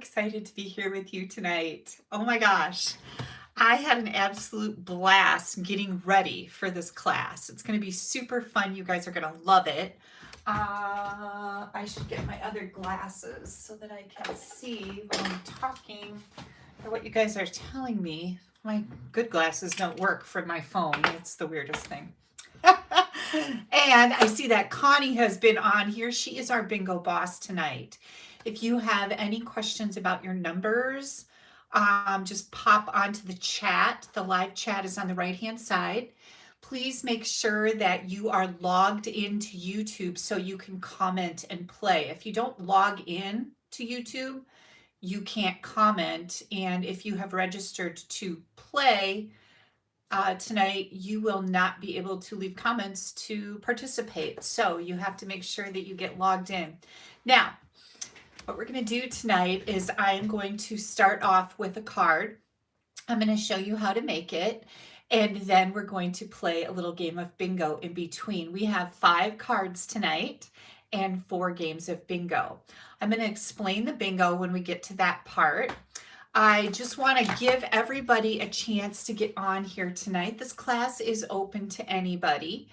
excited to be here with you tonight. Oh my gosh. I had an absolute blast getting ready for this class. It's going to be super fun. You guys are going to love it. I should get my other glasses so that I can see when I'm talking or what you guys are telling me. My good glasses don't work for my phone. It's the weirdest thing. And I see that Connie has been on here. She is our bingo boss tonight. If you have any questions about your numbers, just pop onto the chat. The live chat is on the right-hand side. Please make sure that you are logged into YouTube so you can comment and play. If you don't log in to YouTube, you can't comment. And if you have registered to play tonight, you will not be able to leave comments to participate. So you have to make sure that you get logged in. Now, what we're going to do tonight is I am going to start off with a card. I'm going to show you how to make it, and then we're going to play a little game of bingo in between. We have 5 cards tonight and 4 games of bingo. I'm going to explain the bingo when we get to that part. I just want to give everybody a chance to get on here tonight. This class is open to anybody.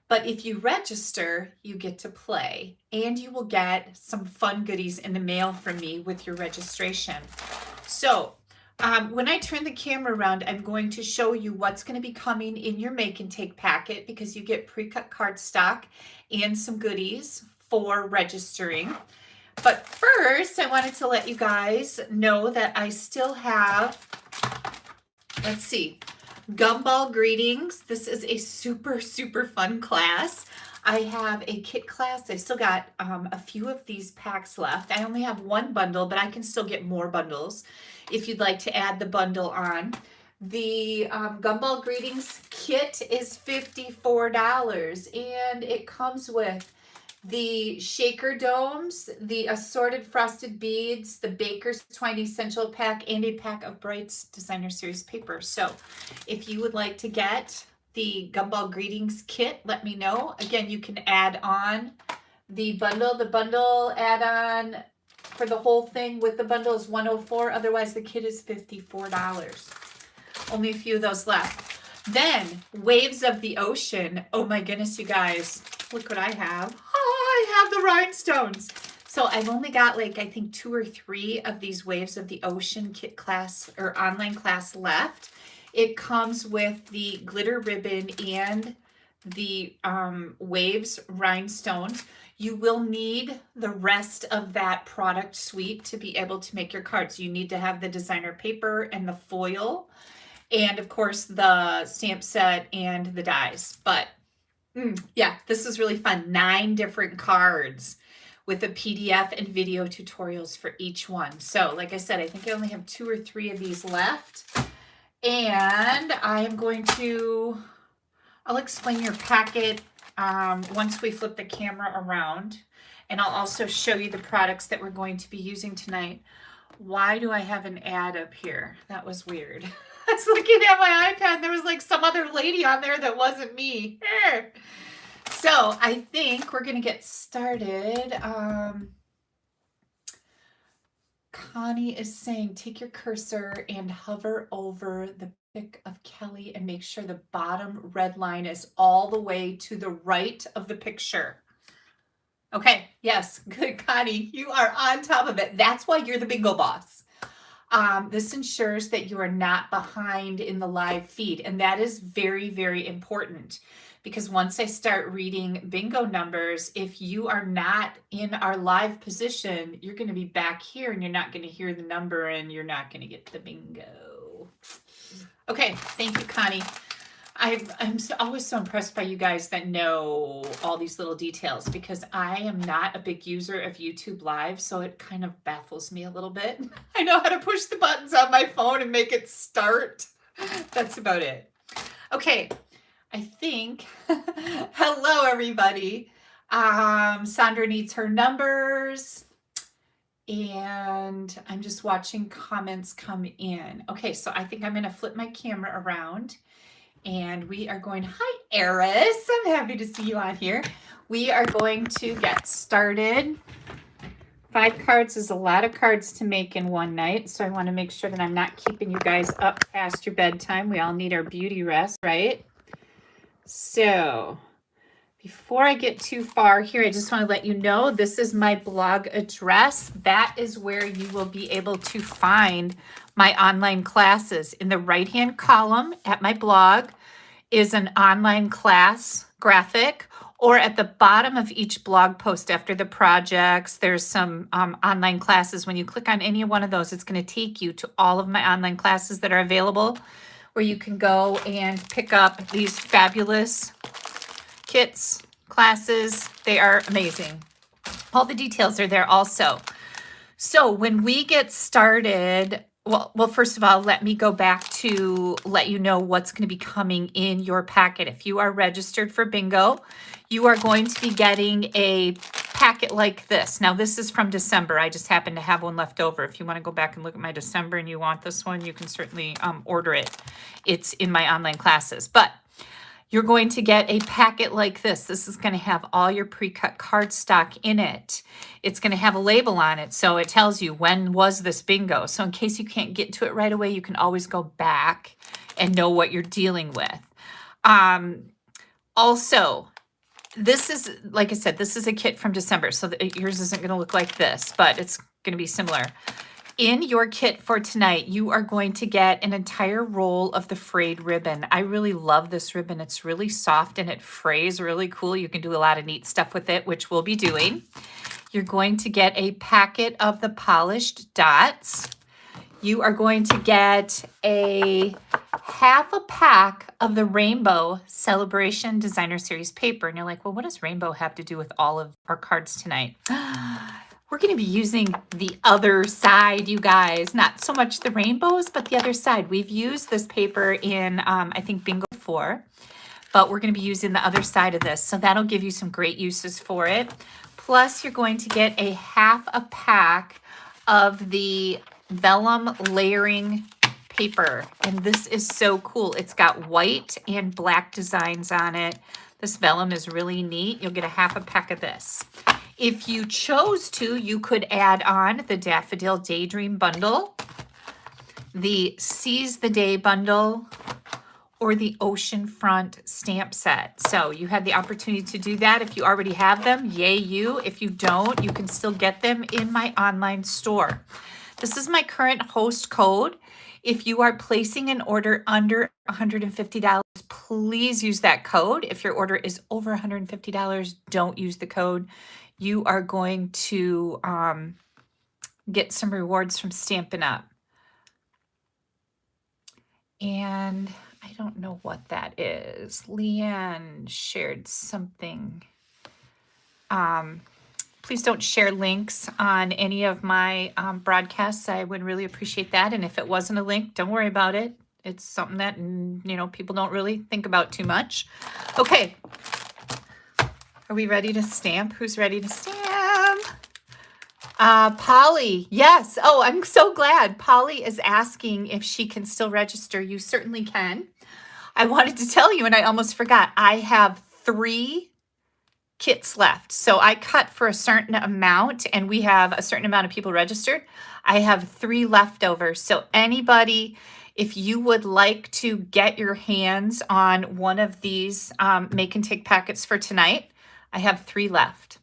But if you register, you get to play, and you will get some fun goodies in the mail from me with your registration. So when I turn the camera around, I'm going to show you what's going to be coming in your make and take packet, because you get pre-cut cardstock and some goodies for registering. But first, I wanted to let you guys know that I still have, let's see, Gumball Greetings. This is a super, super fun class. I have a kit class. I still got a few of these packs left. I only have 1 bundle, but I can still get more bundles if you'd like to add the bundle on. The Gumball Greetings kit is $54, and it comes with the shaker domes, the assorted frosted beads, the Baker's Twine Essential Pack, and a pack of Brights Designer Series paper. So if you would like to get the Gumball Greetings kit, let me know. Again, you can add on the bundle. The bundle add-on for the whole thing with the bundle is $104. Otherwise, the kit is $54. Only a few of those left. Then, Waves of the Ocean. Oh my goodness, you guys. Look what I have. I have the rhinestones. So I've only got like, I think 2 or 3 of these Waves of the Ocean kit class or online class left. It comes with the glitter ribbon and the Waves rhinestones. You will need the rest of that product suite to be able to make your cards. You need to have the designer paper and the foil, and of course the stamp set and the dies. But yeah, this is really fun. 9 different cards with a PDF and video tutorials for each one. So like I said, I think I only have 2 or 3 of these left. And I am going to, I'll explain your packet once we flip the camera around. And I'll also show you the products that we're going to be using tonight. Why do I have an ad up here? That was weird. I was looking at my iPad. There was like some other lady on there that wasn't me. So I think we're going to get started. Connie is saying, take your cursor and hover over the pic of Kelly and make sure the bottom red line is all the way to the right of the picture. Okay, yes, good, Connie. You are on top of it. That's why you're the bingo boss. This ensures that you are not behind in the live feed, and that is very, very important, because once I start reading bingo numbers, if you are not in our live position, you're going to be back here and you're not going to hear the number and you're not going to get the bingo. Okay, thank you, Connie. I'm always so impressed by you guys that know all these little details, because I am not a big user of YouTube Live, so it kind of baffles me a little bit. I know how to push the buttons on my phone and make it start. That's about it. Okay, I think, hello everybody. Sandra needs her numbers, and I'm just watching comments come in. Okay, so I think I'm going to flip my camera around. And we are going, hi, Eris. I'm happy to see you on here. We are going to get started 5 cards is a lot of cards to make in one night, so I want to make sure that I'm not keeping you guys up past your bedtime. We all need our beauty rest, right? So before I get too far here, I just want to let you know this is my blog address. That is where you will be able to find my online classes. In the right-hand column at my blog is an online class graphic, or at the bottom of each blog post after the projects, there's some online classes. When you click on any one of those, it's going to take you to all of my online classes that are available, where you can go and pick up these fabulous kits, classes. They are amazing. All the details are there also. So when we get started, well, first of all, let me go back to let you know what's going to be coming in your packet. If you are registered for bingo, you are going to be getting a packet like this. Now, this is from December. I just happen to have one left over. If you want to go back and look at my December and you want this one, you can certainly order it. It's in my online classes. But you're going to get a packet like this. This is going to have all your pre-cut cardstock in it. It's going to have a label on it, so it tells you when was this bingo. So in case you can't get to it right away, you can always go back and know what you're dealing with. Also, this is, like I said, this is a kit from December, so yours isn't going to look like this, but it's going to be similar. In your kit for tonight, you are going to get an entire roll of the frayed ribbon. I really love this ribbon. It's really soft and it frays really cool. You can do a lot of neat stuff with it, which we'll be doing. You're going to get a packet of the polished dots. You are going to get a half a pack of the Rainbow Celebration Designer Series paper. And you're like, well, what does rainbow have to do with all of our cards tonight? We're going to be using the other side, you guys. Not so much the rainbows, but the other side. We've used this paper in, I think, bingo before, but we're going to be using the other side of this. So that'll give you some great uses for it. Plus, you're going to get a half a pack of the vellum layering paper. And this is so cool. It's got white and black designs on it. This vellum is really neat. You'll get a half a pack of this. If you chose to, you could add on the Daffodil Daydream bundle, the Seize the Day bundle, or the Oceanfront stamp set. So you had the opportunity to do that. If you already have them, yay you. If you don't, you can still get them in my online store. This is my current host code. If you are placing an order under $150, please use that code. If your order is over $150, don't use the code. You are going to get some rewards from Stampin' Up. And I don't know what that is. Leanne shared something. Please don't share links on any of my broadcasts. I would really appreciate that. And if it wasn't a link, don't worry about it. It's something that, people don't really think about too much. Okay. Are we ready to stamp? Who's ready to stamp? Polly, yes. Oh, I'm so glad. Polly is asking if she can still register. You certainly can. I wanted to tell you, and I almost forgot. I have 3 kits left. So I cut for a certain amount, and we have a certain amount of people registered. I have 3 left over. So anybody, if you would like to get your hands on one of these make and take packets for tonight, I have 3 left.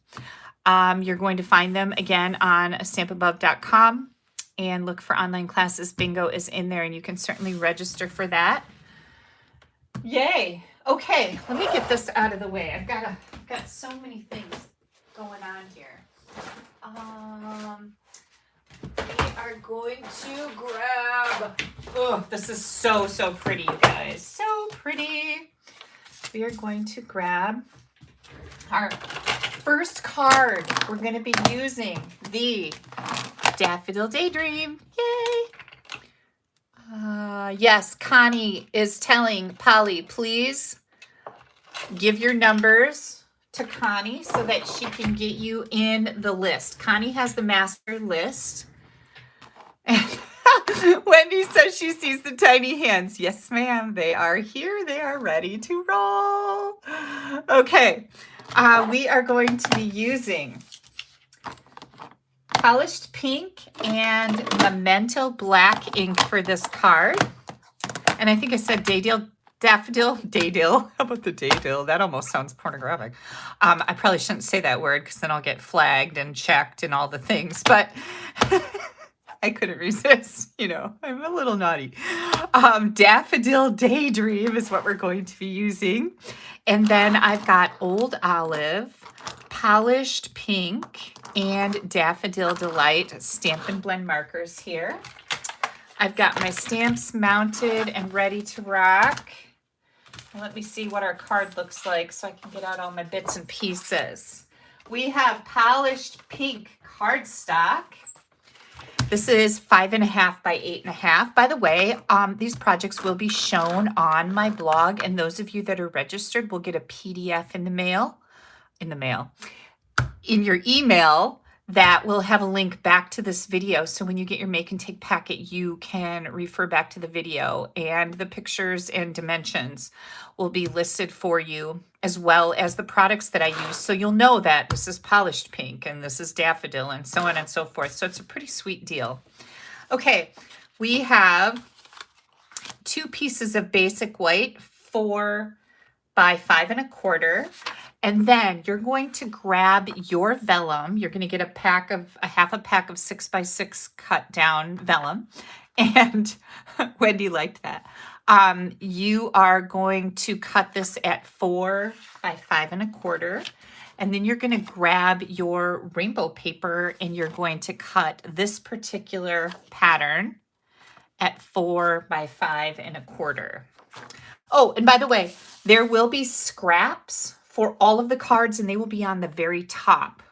You're going to find them again on AStampAbove.com and look for online classes. Bingo is in there, and you can certainly register for that. Yay. Okay, let me get this out of the way. I've got so many things going on here. We are going to grab, oh, this is so pretty, you guys. So pretty. We are going to grab our first card. We're going to be using the Daffodil Daydream. Yay! Yes, Connie is telling Polly, please give your numbers to Connie so that she can get you in the list. Connie has the master list. Wendy says she sees the tiny hands. Yes, ma'am. They are here. They are ready to roll. Okay. We are going to be using polished pink and Memento black ink for this card. And I think I said daffodil. How about the daydale? That almost sounds pornographic. I probably shouldn't say that word because then I'll get flagged and checked and all the things, but I couldn't resist. You know, I'm a little naughty. Daffodil Daydream is what we're going to be using. And then I've got Old Olive, polished pink, and Daffodil Delight Stamp and Blend markers here. I've got my stamps mounted and ready to rock. And let me see what our card looks like so I can get out all my bits and pieces. We have polished pink cardstock. This is 5.5 by 8.5. By the way, these projects will be shown on my blog, and those of you that are registered will get a PDF in your email that will have a link back to this video. So when you get your make and take packet, you can refer back to the video, and the pictures and dimensions will be listed for you, as well as the products that I use. So you'll know that this is polished pink and this is daffodil and so on and so forth. So it's a pretty sweet deal. Okay, we have 2 pieces of basic white, 4 by 5 1/4. And then you're going to grab your vellum. You're going to get half a pack of 6 by 6 cut down vellum. And Wendy liked that. You are going to cut this at 4 by 5 1/4. And then you're going to grab your rainbow paper and you're going to cut this particular pattern at 4 by 5 1/4. Oh, and by the way, there will be scraps for all of the cards, and they will be on the very top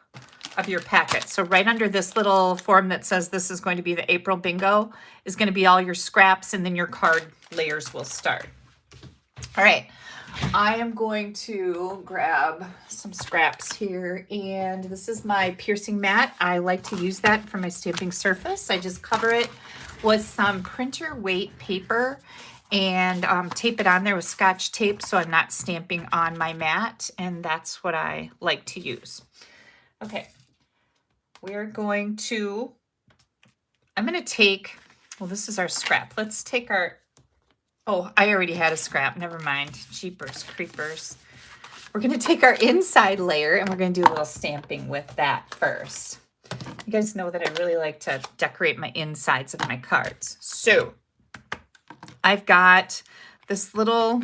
of your packet. So right under this little form that says this is going to be the April bingo is going to be all your scraps, and then your card layers will start. All right, I am going to grab some scraps here, and this is my piercing mat. I like to use that for my stamping surface. I just cover it with some printer weight paper and tape it on there with Scotch tape so I'm not stamping on my mat, and that's what I like to use. Okay, I'm going to take, well, this is our scrap. Let's take our, oh, I already had a scrap, never mind, jeepers creepers. We're going to take our inside layer and we're going to do a little stamping with that first. You guys know that I really like to decorate my insides of my cards. So I've got this little,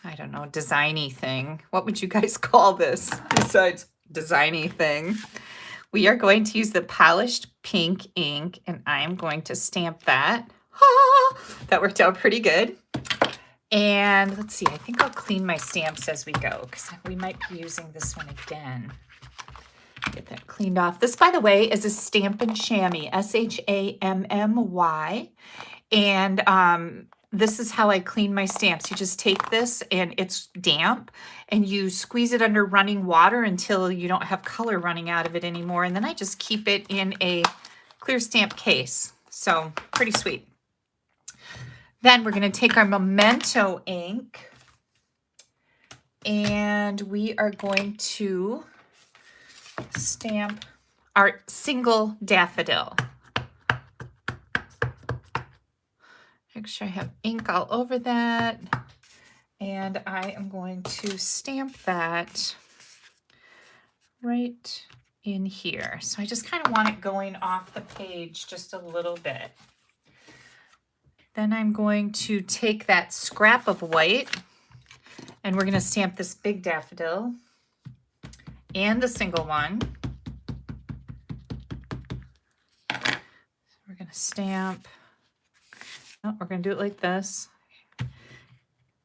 I don't know, designy thing. What would you guys call this besides designy thing? We are going to use the polished pink ink, and I am going to stamp that. That worked out pretty good. And let's see, I think I'll clean my stamps as we go because we might be using this one again. Get that cleaned off. This, by the way, is a Stampin' Chamois, SHAMMY. And this is how I clean my stamps. You just take this, and it's damp, and you squeeze it under running water until you don't have color running out of it anymore. And then I just keep it in a clear stamp case. So pretty sweet. Then we're going to take our Memento ink, and we are going to stamp our single daffodil. Make sure I have ink all over that. And I am going to stamp that right in here. So I just kind of want it going off the page just a little bit. Then I'm going to take that scrap of white, and we're going to stamp this big daffodil and the single one. We're going to stamp. Oh, we're going to do it like this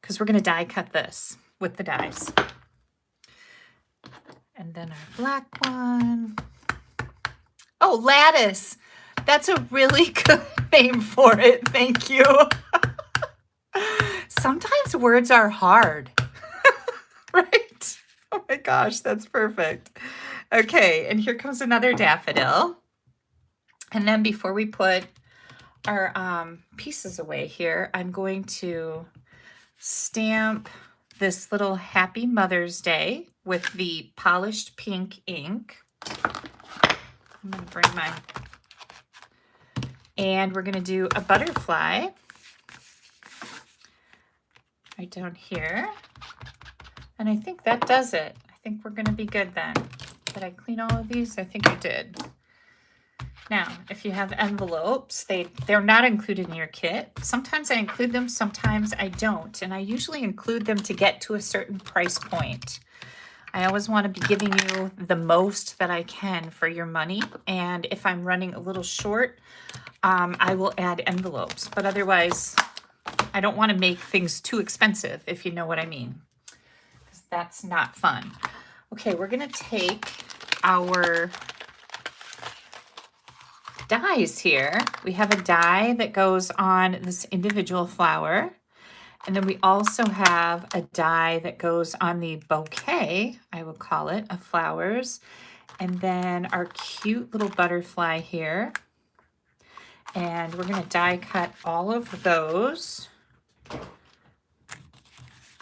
because we're going to die cut this with the dies. And then our black one. Oh, lattice. That's a really good name for it. Thank you. Sometimes words are hard, right? Oh my gosh, that's perfect. Okay, and here comes another daffodil. And then before we put our pieces away here, I'm going to stamp this little Happy Mother's Day with the polished pink ink. I'm going to bring mine. And we're going to do a butterfly right down here. And I think that does it. I think we're going to be good then. Did I clean all of these? I think I did. Now, if you have envelopes, they're not included in your kit. Sometimes I include them, sometimes I don't. And I usually include them to get to a certain price point. I always want to be giving you the most that I can for your money. And if I'm running a little short, I will add envelopes. But otherwise, I don't want to make things too expensive, if you know what I mean. Because that's not fun. Okay, we're going to take our dies here. We have a die that goes on this individual flower. And then we also have a die that goes on the bouquet, I will call it, of flowers. And then our cute little butterfly here. And we're going to die cut all of those.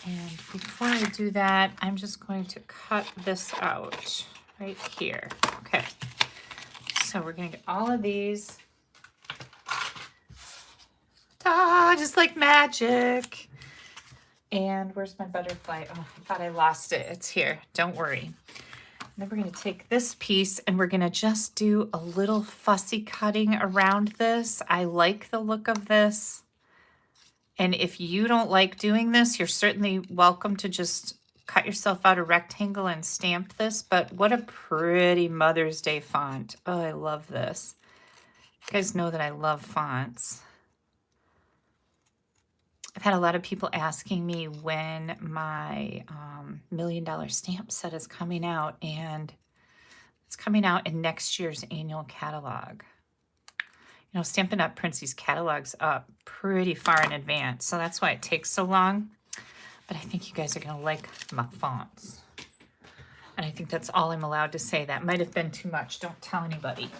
And before I do that, I'm just going to cut this out right here. Okay. So we're going to get all of these. Ta, just like magic. And where's my butterfly? Oh, I thought I lost it. It's here. Don't worry. And then we're going to take this piece and we're going to just do a little fussy cutting around this. I like the look of this. And if you don't like doing this, you're certainly welcome to just cut yourself out a rectangle and stamp this. But what a pretty Mother's Day font. Oh, I love this. You guys know that I love fonts. I've had a lot of people asking me when my $1 million stamp set is coming out, and it's coming out in next year's annual catalog. You know, Stampin' Up! Prints these catalogs up pretty far in advance, so that's why it takes so long. But I think you guys are going to like my fonts. And I think that's all I'm allowed to say. That might have been too much. Don't tell anybody.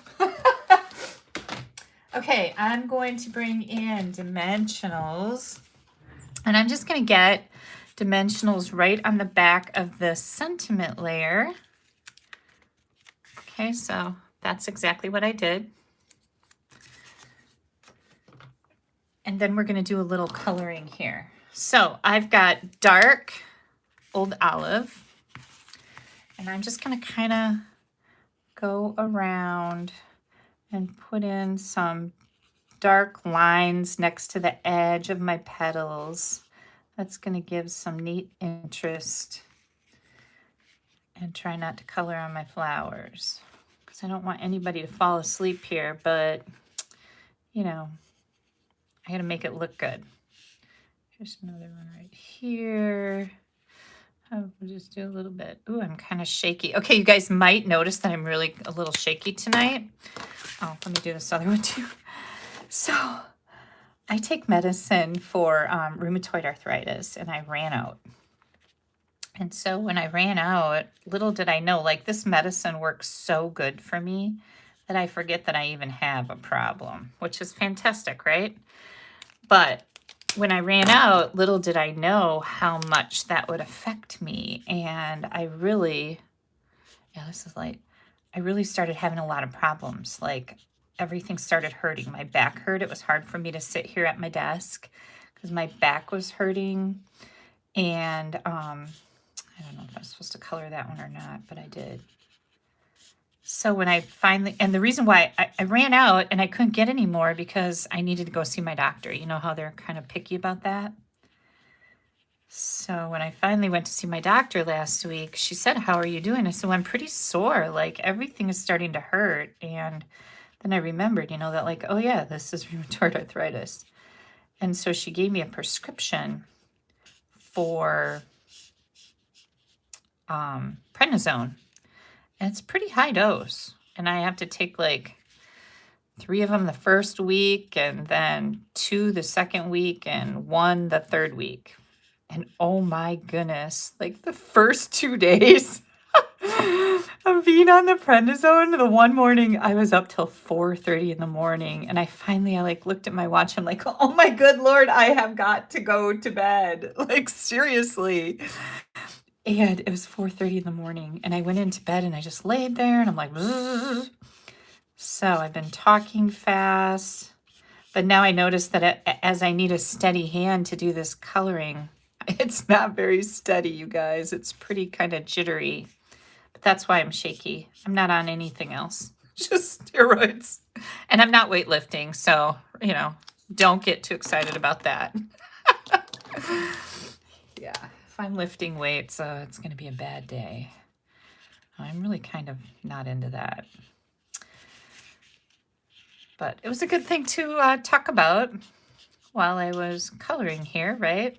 Okay, I'm going to bring in dimensionals. And I'm just going to get dimensionals right on the back of the sentiment layer. Okay, so that's exactly what I did. And then we're going to do a little coloring here. So I've got dark Old Olive. And I'm just going to kind of go around and put in some dark lines next to the edge of my petals. That's going to give some neat interest. And try not to color on my flowers, because I don't want anybody to fall asleep here, but you know, I got to make it look good. Here's another one right here. I'll just do a little bit. Ooh, I'm kind of shaky. Okay, you guys might notice that I'm really a little shaky tonight. Oh, let me do this other one too. So I take medicine for rheumatoid arthritis, and I ran out. And so when I ran out, little did I know, like, this medicine works so good for me that I forget that I even have a problem, which is fantastic, right? But when I ran out, little did I know how much that would affect me. And I really, yeah, this is light. I really started having a lot of problems. Like, everything started hurting. My back hurt. It was hard for me to sit here at my desk because my back was hurting. And I don't know if I was supposed to color that one or not, but I did. So when I finally, and the reason why I ran out and I couldn't get any more because I needed to go see my doctor. You know how they're kind of picky about that? So when I finally went to see my doctor last week, she said, "How are you doing?" I said, "Well, I'm pretty sore. Like, everything is starting to hurt." And then I remembered, you know, that like, oh yeah, this is rheumatoid arthritis. And so she gave me a prescription for prednisone. And it's pretty high dose. And I have to take like 3 of them the first week, and then 2 the second week, and 1 the third week. And oh my goodness, like the first 2 days of being on the prednisone, the one morning I was up till 4:30 in the morning, and I like looked at my watch. I'm like, oh my good Lord, I have got to go to bed. Like, seriously. And it was 4:30 in the morning, and I went into bed and I just laid there and I'm like, ugh. So I've been talking fast, but now I notice that as I need a steady hand to do this coloring, it's not very steady, you guys. It's pretty kind of jittery, but that's why I'm shaky. I'm not on anything else, just steroids. And I'm not weightlifting, so, you know, don't get too excited about that. Yeah, if I'm lifting weights, it's going to be a bad day. I'm really kind of not into that. But it was a good thing to talk about while I was coloring here, right?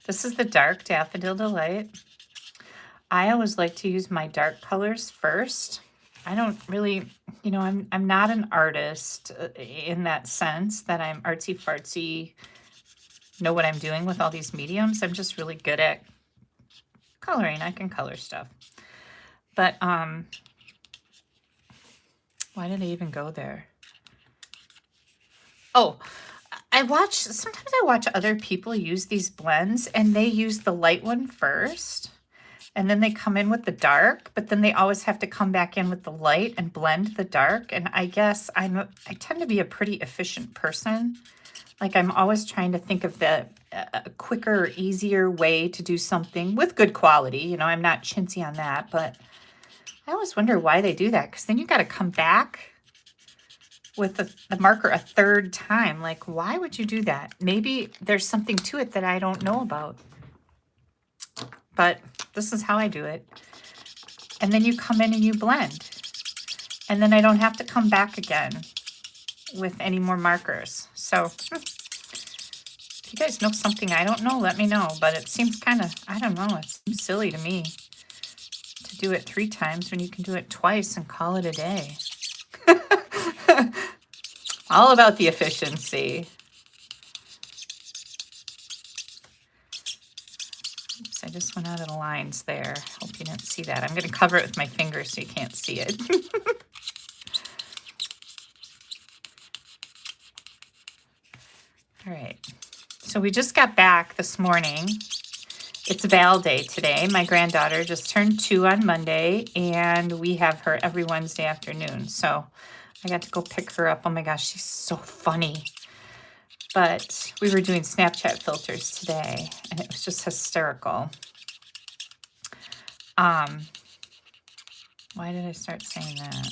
This is the Dark Daffodil Delight. I always like to use my dark colors first. I don't really, you know, I'm not an artist in that sense that I'm artsy fartsy, know what I'm doing with all these mediums. I'm just really good at coloring. I can color stuff. But why did I even go there? Oh, sometimes I watch other people use these blends and they use the light one first and then they come in with the dark, but then they always have to come back in with the light and blend the dark. And I guess I tend to be a pretty efficient person. Like I'm always trying to think of a quicker, easier way to do something with good quality. You know, I'm not chintzy on that, but I always wonder why they do that, because then you got to come back with the marker a third time. Like, why would you do that? Maybe there's something to it that I don't know about. But this is how I do it. And then you come in and you blend. And then I don't have to come back again with any more markers. So if you guys know something I don't know, let me know. But it seems kind of, I don't know, it seems silly to me to do it 3 times when you can do it twice and call it a day. All about the efficiency. Oops, I just went out of the lines there. Hope you didn't see that. I'm going to cover it with my finger so you can't see it. All right. So we just got back this morning. It's Val Day today. My granddaughter just turned 2 on Monday, and we have her every Wednesday afternoon. So I got to go pick her up. Oh my gosh, she's so funny. But we were doing Snapchat filters today, and it was just hysterical. Why did I start saying that?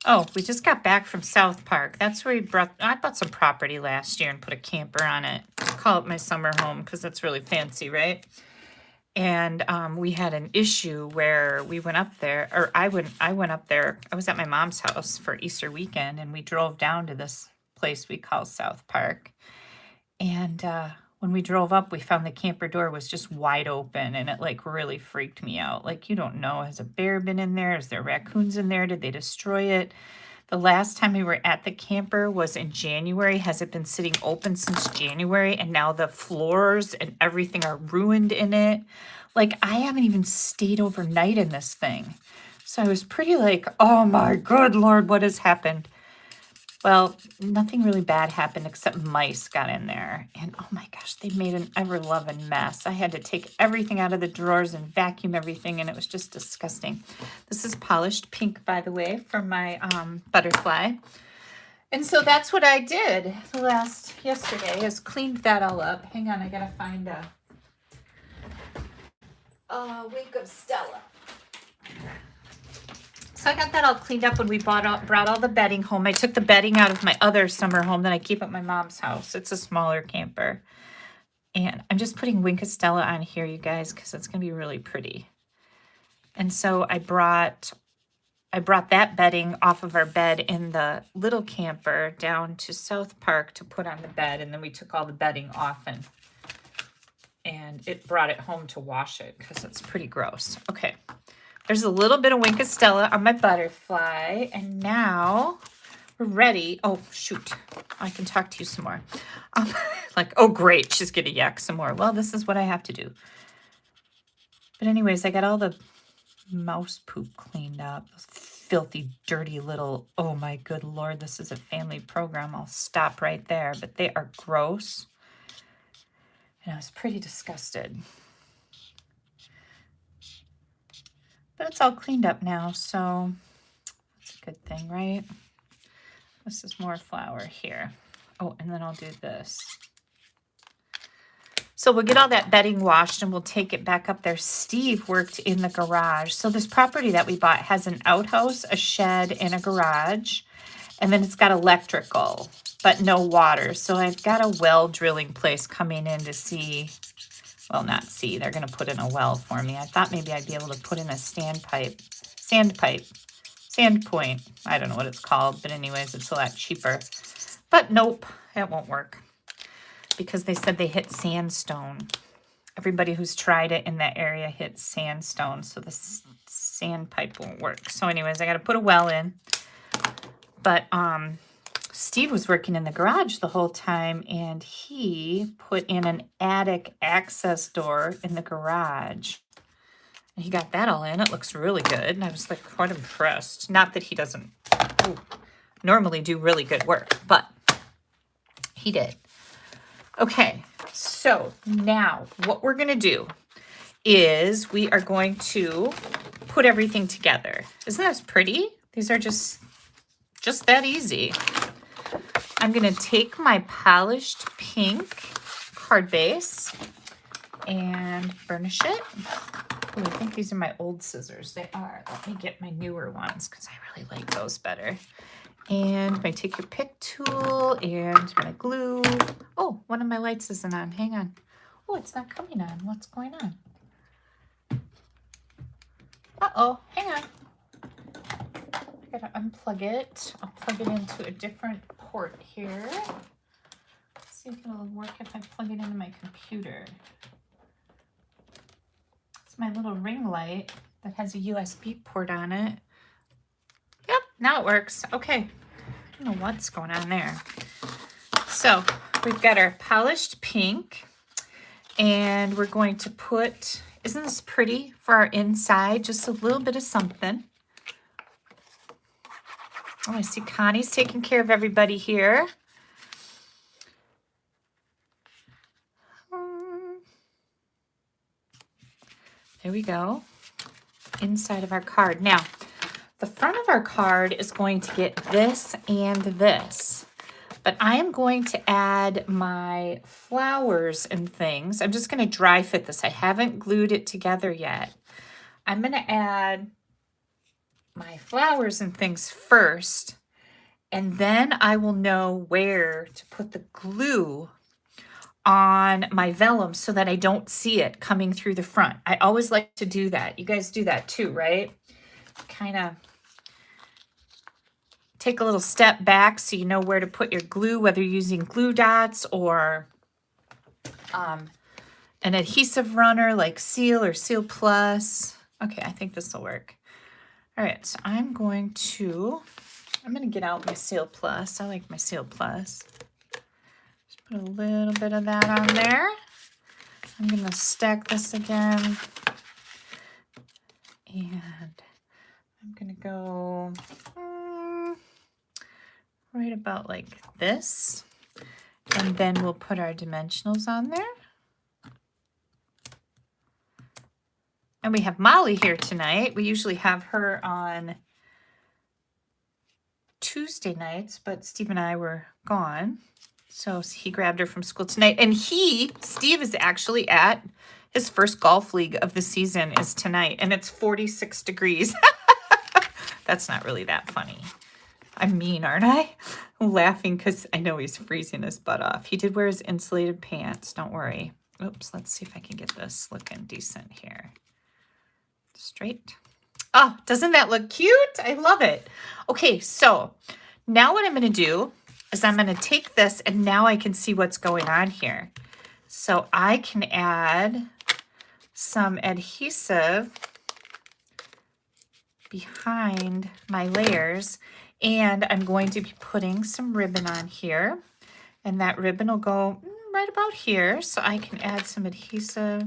Oh, we just got back from South Park. That's where I bought some property last year and put a camper on it. I call it my summer home because that's really fancy, right? And we had an issue where we went up there, or I went up there. I was at my mom's house for Easter weekend, and we drove down to this place we call South Park. And when we drove up, we found the camper door was just wide open, and it like really freaked me out. Like, you don't know, has a bear been in there? Is there raccoons in there? Did they destroy it? The last time we were at the camper was in January. Has it been sitting open since January? And now the floors and everything are ruined in it. Like, I haven't even stayed overnight in this thing. So I was pretty like, oh my good Lord, what has happened? Well, nothing really bad happened except mice got in there. And oh my gosh, they made an ever-loving mess. I had to take everything out of the drawers and vacuum everything, and it was just disgusting. This is polished pink, by the way, from my butterfly. And so that's what I did yesterday, is cleaned that all up. Hang on, I gotta find a wink of Stella. So I got that all cleaned up when we brought all the bedding home. I took the bedding out of my other summer home that I keep at my mom's house. It's a smaller camper. And I'm just putting Wink of Stella on here, you guys, because it's going to be really pretty. And so I brought that bedding off of our bed in the little camper down to South Park to put on the bed. And then we took all the bedding off and it brought it home to wash it because it's pretty gross. Okay. There's a little bit of Wink of Stella on my butterfly, and now we're ready. Oh, shoot. I can talk to you some more. Like, oh, great. She's going to yak some more. Well, this is what I have to do. But anyways, I got all the mouse poop cleaned up. Filthy, dirty little, oh my good Lord, this is a family program. I'll stop right there. But they are gross. And I was pretty disgusted. But it's all cleaned up now, so it's Good thing, right? This is more flour here. Oh, and then I'll do this. So we'll get all that bedding washed and we'll take it back up there. Steve worked in the garage. So this property that we bought has an outhouse, a shed, and a garage. And then it's got electrical, but no water. So I've got a well drilling place coming in to see, well, not see, they're going to put in a well for me. I thought maybe I'd be able to put in a sand point. I don't know what it's called, but anyways, it's a lot cheaper. But nope, that won't work because they said they hit sandstone. Everybody who's tried it in that area hit sandstone, so the sand pipe won't work. So anyways, I got to put a well in. But Steve was working in the garage the whole time, and he put in an attic access door in the garage. And he got that all in. It looks really good. And I was like quite impressed. Not that he doesn't normally do really good work, but he did. Okay, so now what we're going to do is we are going to put everything together. Isn't that pretty? These are just that easy. I'm going to take my polished pink card base and burnish it. Ooh, I think these are my old scissors. They are. Let me get my newer ones because I really like those better. And my take your pick tool and my glue. Oh, one of my lights isn't on. Hang on. Oh, it's not coming on. What's going on? Uh-oh. Hang on. I gotta unplug it. I'll plug it into a different port here. Let's see if it'll work if I plug it into my computer. It's my little ring light that has a USB port on it. Yep, now it works. Okay. I don't know what's going on there. So we've got our polished pink, and we're going to put, isn't this pretty for our inside? Just a little bit of something. Oh, I see Connie's taking care of everybody here. There we go. Inside of our card. Now, the front of our card is going to get this and this. But I am going to add my flowers and things. I'm just going to dry fit this. I haven't glued it together yet. I'm going to add my flowers and things first, and then I will know where to put the glue on my vellum so that I don't see it coming through the front. I always like to do that. You guys do that too, right? Kind of take a little step back so you know where to put your glue, whether you're using glue dots or an adhesive runner like Seal or Seal Plus. Okay, I think this will work. All right, so I'm going to get out my Seal Plus. I like my Seal Plus. Just put a little bit of that on there. I'm going to stack this again. And I'm going to go right about like this. And then we'll put our dimensionals on there. And we have Molly here tonight. We usually have her on Tuesday nights, but Steve and I were gone. So he grabbed her from school tonight. And Steve is actually at his first golf league of the season is tonight. And it's 46 degrees. That's not really that funny. I'm mean, aren't I? I'm laughing because I know he's freezing his butt off. He did wear his insulated pants. Don't worry. Oops, let's see if I can get this looking decent here. Straight. Oh, doesn't that look cute? I love it. Okay, so now what I'm going to do is I'm going to take this and now I can see what's going on here. So I can add some adhesive behind my layers, and I'm going to be putting some ribbon on here, and that ribbon will go right about here, so I can add some adhesive.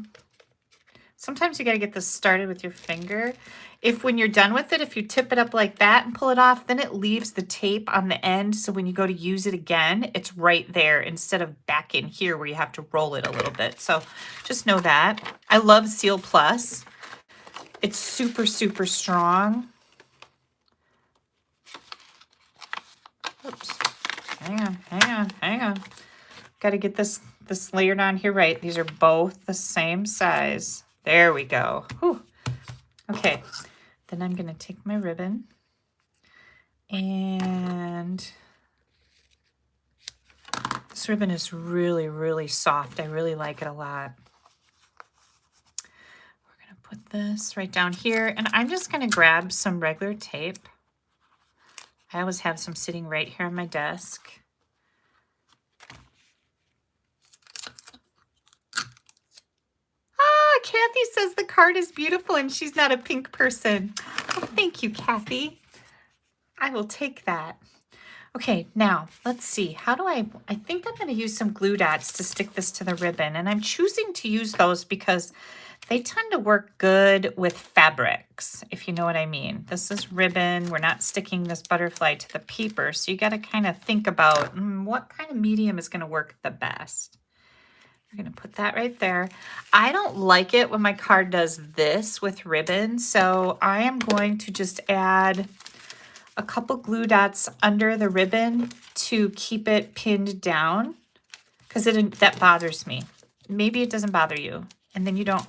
Sometimes you got to get this started with your finger. If when you're done with it, if you tip it up like that and pull it off, then it leaves the tape on the end. So when you go to use it again, it's right there instead of back in here where you have to roll it a little bit. So just know that. I love Seal Plus. It's super, super strong. Oops. Hang on. Got to get this layered on here right. These are both the same size. There we go. Whew. Okay. Then I'm going to take my ribbon and this ribbon is really, really soft. I really like it a lot. We're going to put this right down here and I'm just going to grab some regular tape. I always have some sitting right here on my desk. Ah, Kathy says the card is beautiful and she's not a pink person. Oh, thank you, Kathy. I will take that. Okay, now let's see. How do I think I'm going to use some glue dots to stick this to the ribbon. And I'm choosing to use those because they tend to work good with fabrics, if you know what I mean. This is ribbon. We're not sticking this butterfly to the paper. So you got to kind of think about what kind of medium is going to work the best. We're going to put that right there. I don't like it when my card does this with ribbon. So I am going to just add a couple glue dots under the ribbon to keep it pinned down because that bothers me. Maybe it doesn't bother you. And then you don't,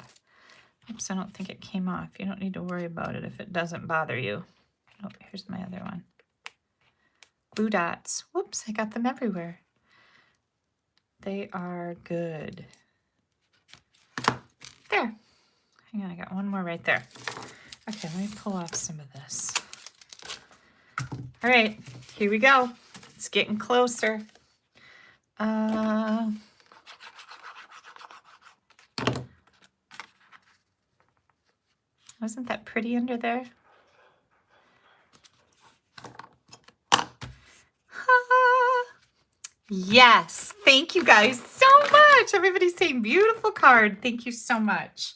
oops, I don't think it came off. You don't need to worry about it if it doesn't bother you. Oh, here's my other one. Glue dots. Whoops, I got them everywhere. They are good. There. Hang on, I got one more right there. Okay, let me pull off some of this. All right, here we go. It's getting closer. Wasn't that pretty under there? Yes, thank you guys so much. Everybody's saying beautiful card. Thank you so much.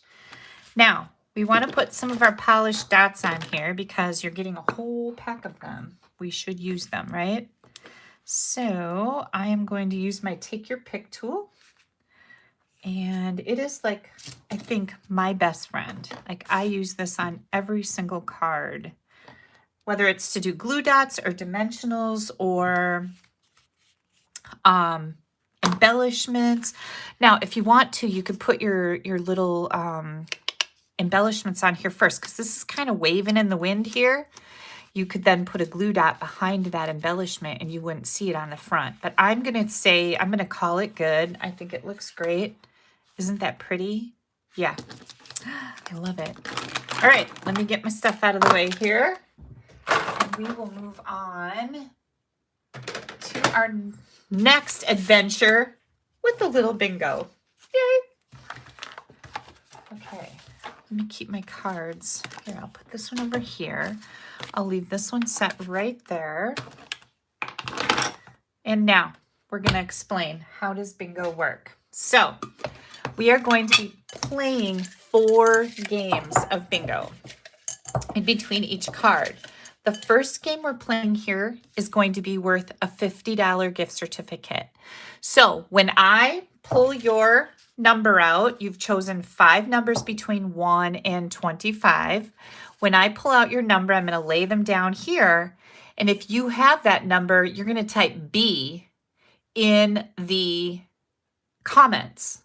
Now, we want to put some of our polished dots on here because you're getting a whole pack of them. We should use them, right? So I am going to use my Take Your Pick tool. And it is like, I think, my best friend. Like I use this on every single card, whether it's to do glue dots or dimensionals or embellishments. Now, if you want to, you could put your little embellishments on here first because this is kind of waving in the wind here. You could then put a glue dot behind that embellishment and you wouldn't see it on the front. But I'm going to call it good. I think it looks great. Isn't that pretty? Yeah, I love it. All right, let me get my stuff out of the way here. And we will move on to our next adventure with the little bingo. Yay! Okay, let me keep my cards. Here, I'll put this one over here. I'll leave this one set right there. And now we're going to explain how does bingo work. So we are going to be playing 4 games of bingo in between each card. The first game we're playing here is going to be worth a $50 gift certificate. So when I pull your number out, you've chosen 5 numbers between 1 and 25. When I pull out your number, I'm going to lay them down here. And if you have that number, you're going to type B in the comments.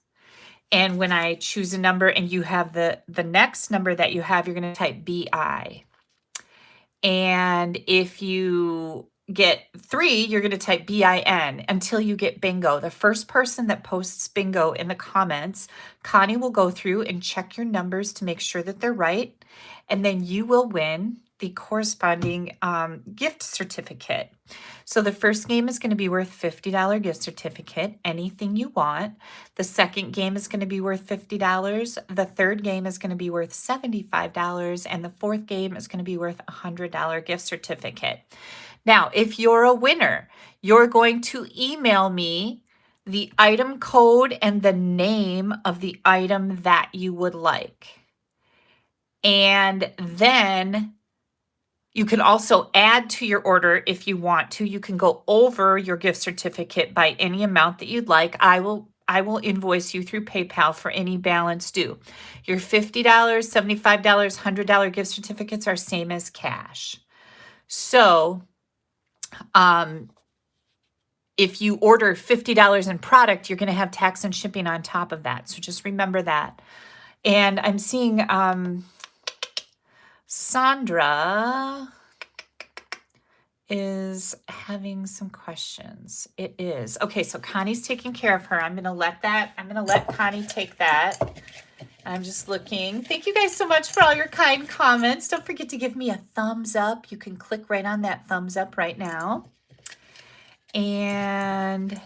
And when I choose a number and you have the next number that you have, you're going to type BI. And if you get 3, you're going to type BIN until you get bingo. The first person that posts bingo in the comments, Connie will go through and check your numbers to make sure that they're right. And then you will win the corresponding gift certificate. So the first game is going to be worth $50 gift certificate, anything you want. The second game is going to be worth $50. The third game is going to be worth $75. And the fourth game is going to be worth $100 gift certificate. Now, if you're a winner, you're going to email me the item code and the name of the item that you would like. And then you can also add to your order if you want to. You can go over your gift certificate by any amount that you'd like. I will invoice you through PayPal for any balance due. Your $50, $75, $100 gift certificates are same as cash. So if you order $50 in product, you're going to have tax and shipping on top of that. So just remember that. And I'm seeing Sandra is having some questions. It is. Okay, so Connie's taking care of her. I'm going to let Connie take that. I'm just looking. Thank you guys so much for all your kind comments. Don't forget to give me a thumbs up. You can click right on that thumbs up right now. And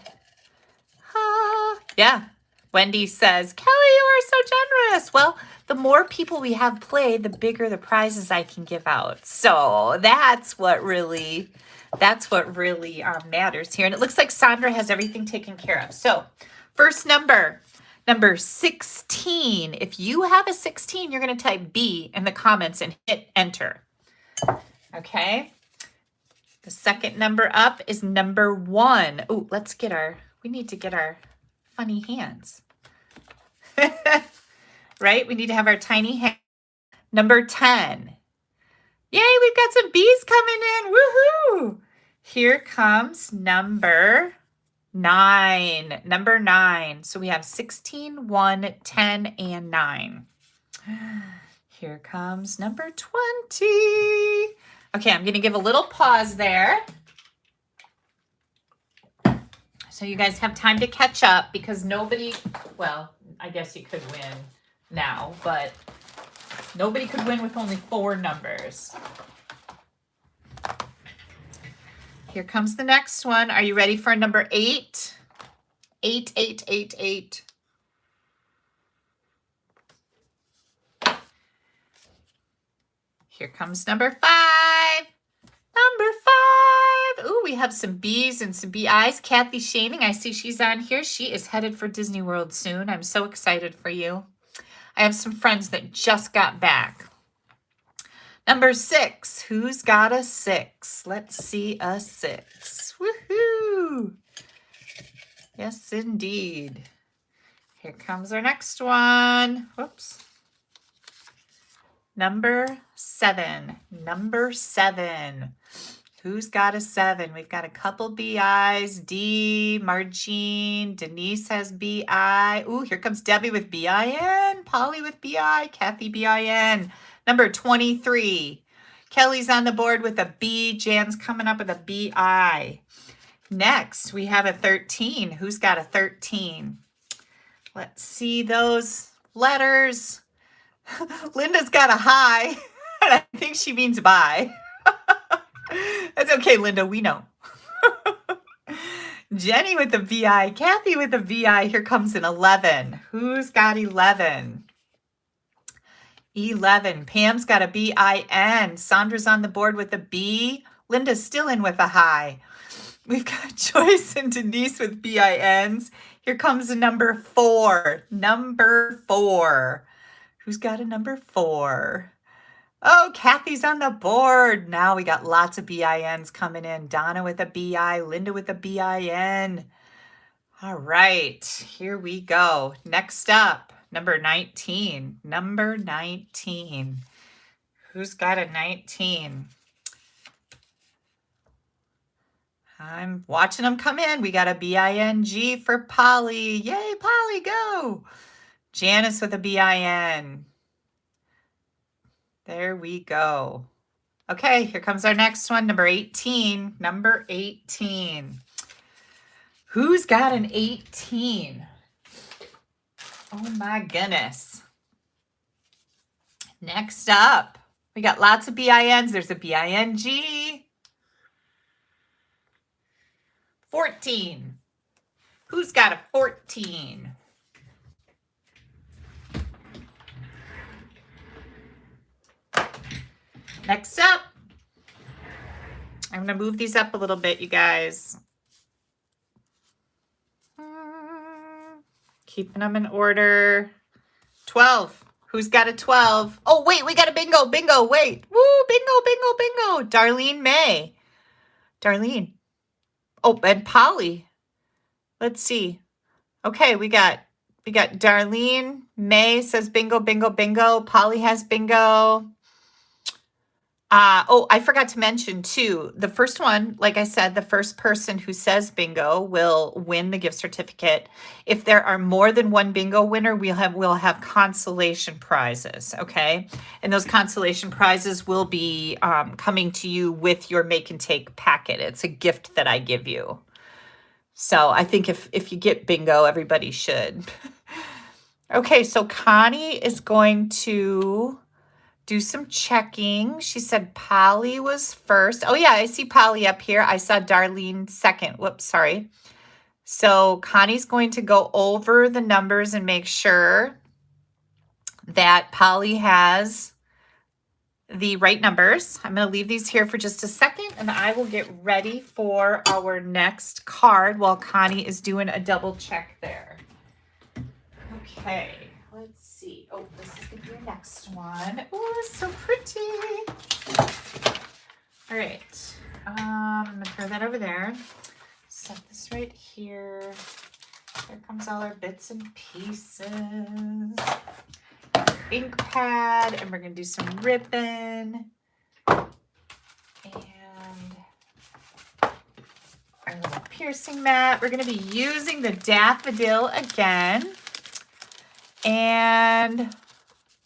yeah, Wendy says, Kelly, you are so generous. Well, the more people we have play, the bigger the prizes I can give out. So that's what really matters here. And it looks like Sandra has everything taken care of. So first number 16. If you have a 16, you're going to type B in the comments and hit enter. Okay. The second number up is number 1. Oh, we need to get our funny hands. Right? We need to have our tiny hand. Number 10. Yay, we've got some bees coming in. Woohoo! Here comes number 9. Number 9. So we have 16, 1, 10, and 9. Here comes number 20. Okay, I'm going to give a little pause there. So you guys have time to catch up because well, I guess you could win now, but nobody could win with only 4 numbers. Here comes the next one. Are you ready for number 8? 8, 8, 8, 8. Here comes number 5. Number 5. Ooh, we have some B's and some BI's. Kathy Shaning, I see she's on here. She is headed for Disney World soon. I'm so excited for you. I have some friends that just got back. Number 6. Who's got a 6? Let's see a 6. Woohoo! Yes, indeed. Here comes our next one. Whoops. Number 7. Number 7. Who's got a 7? We've got a couple BIs. D, Margine, Denise has BI. Ooh, here comes Debbie with BIN. Polly with BI. Kathy BIN. Number 23. Kelly's on the board with a B. Jan's coming up with a BI. Next, we have a 13. Who's got a 13? Let's see those letters. Linda's got a hi, and I think she means bye. That's okay, Linda. We know. Jenny with the VI. Kathy with the VI. Here comes an 11. Who's got 11? 11. Pam's got a BIN. Sandra's on the board with a B. Linda's still in with a hi. We've got Joyce and Denise with BINs. Here comes a number 4. Number 4. Who's got a number 4? Oh, Kathy's on the board. Now we got lots of BINs coming in. Donna with a BI, Linda with a BIN. All right, here we go. Next up, number 19. Number 19. Who's got a 19? I'm watching them come in. We got a BING for Polly. Yay, Polly, go. Janice with a BIN. There we go. Okay, here comes our next one, number 18. Number 18. Who's got an 18? Oh my goodness. Next up, we got lots of BINs. There's a BING. 14. Who's got a 14? Next up, I'm going to move these up a little bit, you guys. Keeping them in order. 12. Who's got a 12? Oh, wait, we got a bingo. Bingo, wait. Woo, bingo, bingo, bingo. Darlene May. Darlene. Oh, and Polly. Let's see. Okay, we got Darlene May says bingo, bingo, bingo. Polly has bingo. Oh, I forgot to mention too, the first one, like I said, the first person who says bingo will win the gift certificate. If there are more than one bingo winner, we'll have consolation prizes, okay? And those consolation prizes will be coming to you with your make and take packet. It's a gift that I give you. So I think if you get bingo, everybody should. Okay, so Connie is going to do some checking. She said Polly was first. Oh yeah, I see Polly up here. I saw Darlene second. Whoops, sorry. So Connie's going to go over the numbers and make sure that Polly has the right numbers. I'm going to leave these here for just a second and I will get ready for our next card while Connie is doing a double check there. Okay, let's see. Oh, this is going to be your next one. Oh, it's so pretty. All right. I'm going to throw that over there. Set this right here. Here comes all our bits and pieces. Ink pad, and we're going to do some ribbon. And our little piercing mat. We're going to be using the daffodil again. And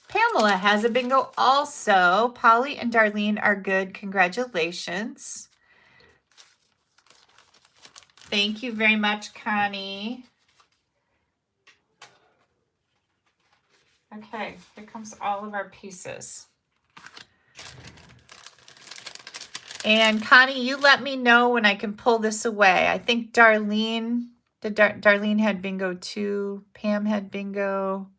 Pamela has a bingo also. Polly and Darlene are good. Congratulations. Thank you very much, Connie. Okay, here comes all of our pieces. And Connie, you let me know when I can pull this away. I think Darlene, Darlene had bingo too. Pam had bingo.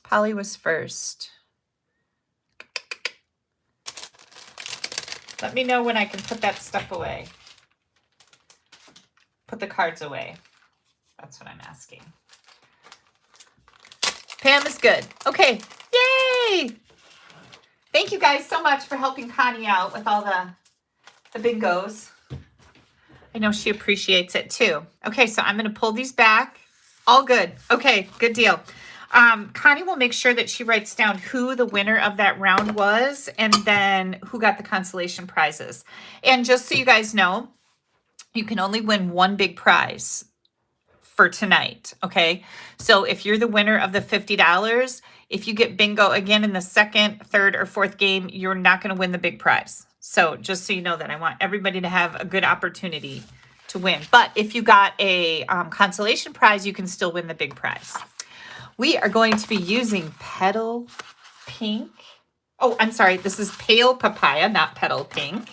Polly was first. Let me know when I can put that stuff away. Put the cards away. That's what I'm asking. Pam is good. Okay. Yay! Thank you guys so much for helping Connie out with all the bingos. I know she appreciates it too. Okay, so I'm going to pull these back. All good. Okay, good deal. Connie will make sure that she writes down who the winner of that round was and then who got the consolation prizes. And just so you guys know, you can only win one big prize for tonight, okay? So if you're the winner of the $50, if you get bingo again in the second, third, or fourth game, you're not going to win the big prize. So just so you know that, I want everybody to have a good opportunity to win. But if you got a consolation prize, you can still win the big prize. We are going to be using Petal Pink. Oh, I'm sorry. This is Pale Papaya, not Petal Pink.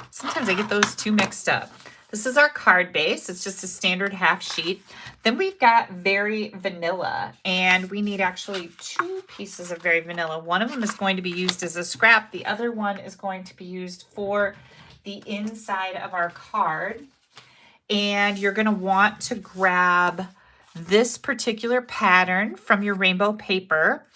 Sometimes I get those two mixed up. This is our card base. It's just a standard half sheet. Then we've got Very Vanilla, and we need actually 2 pieces of Very Vanilla. One of them is going to be used as a scrap. The other one is going to be used for the inside of our card. And you're going to want to grab this particular pattern from your rainbow paper.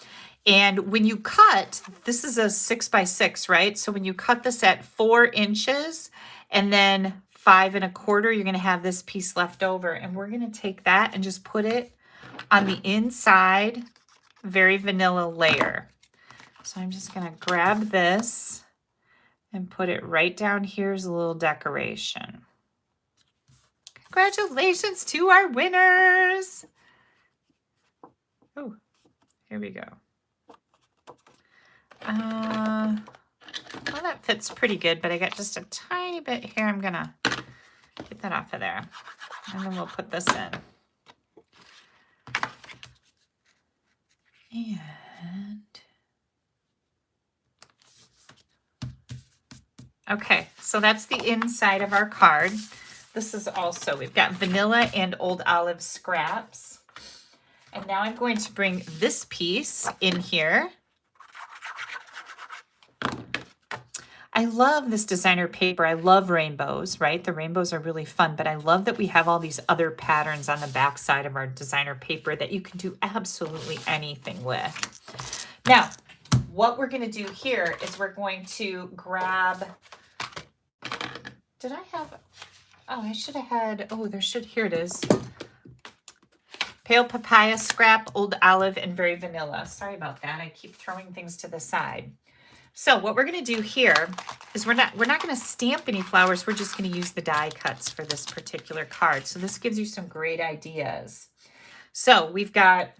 And when you cut, this is a 6x6, right? So when you cut this at 4 inches and then 5 1/4, you're going to have this piece left over. And we're going to take that and just put it on the inside Very Vanilla layer. So I'm just going to grab this and put it right down here as a little decoration. Congratulations to our winners. Oh, here we go. Well, that fits pretty good, but I got just a tiny bit here. I'm going to get that off of there. And then we'll put this in. And okay, so that's the inside of our card. This is also, we've got vanilla and old olive scraps. And now I'm going to bring this piece in here. I love this designer paper. I love rainbows, right? The rainbows are really fun, but I love that we have all these other patterns on the back side of our designer paper that you can do absolutely anything with. Now, what we're going to do here is we're going to grab, did I have, oh, I should have had, oh, there should, here it is. Pale Papaya Scrap, Old Olive, and Very Vanilla. Sorry about that. I keep throwing things to the side. So what we're going to do here is we're not going to stamp any flowers. We're just going to use the die cuts for this particular card. So this gives you some great ideas. So we've got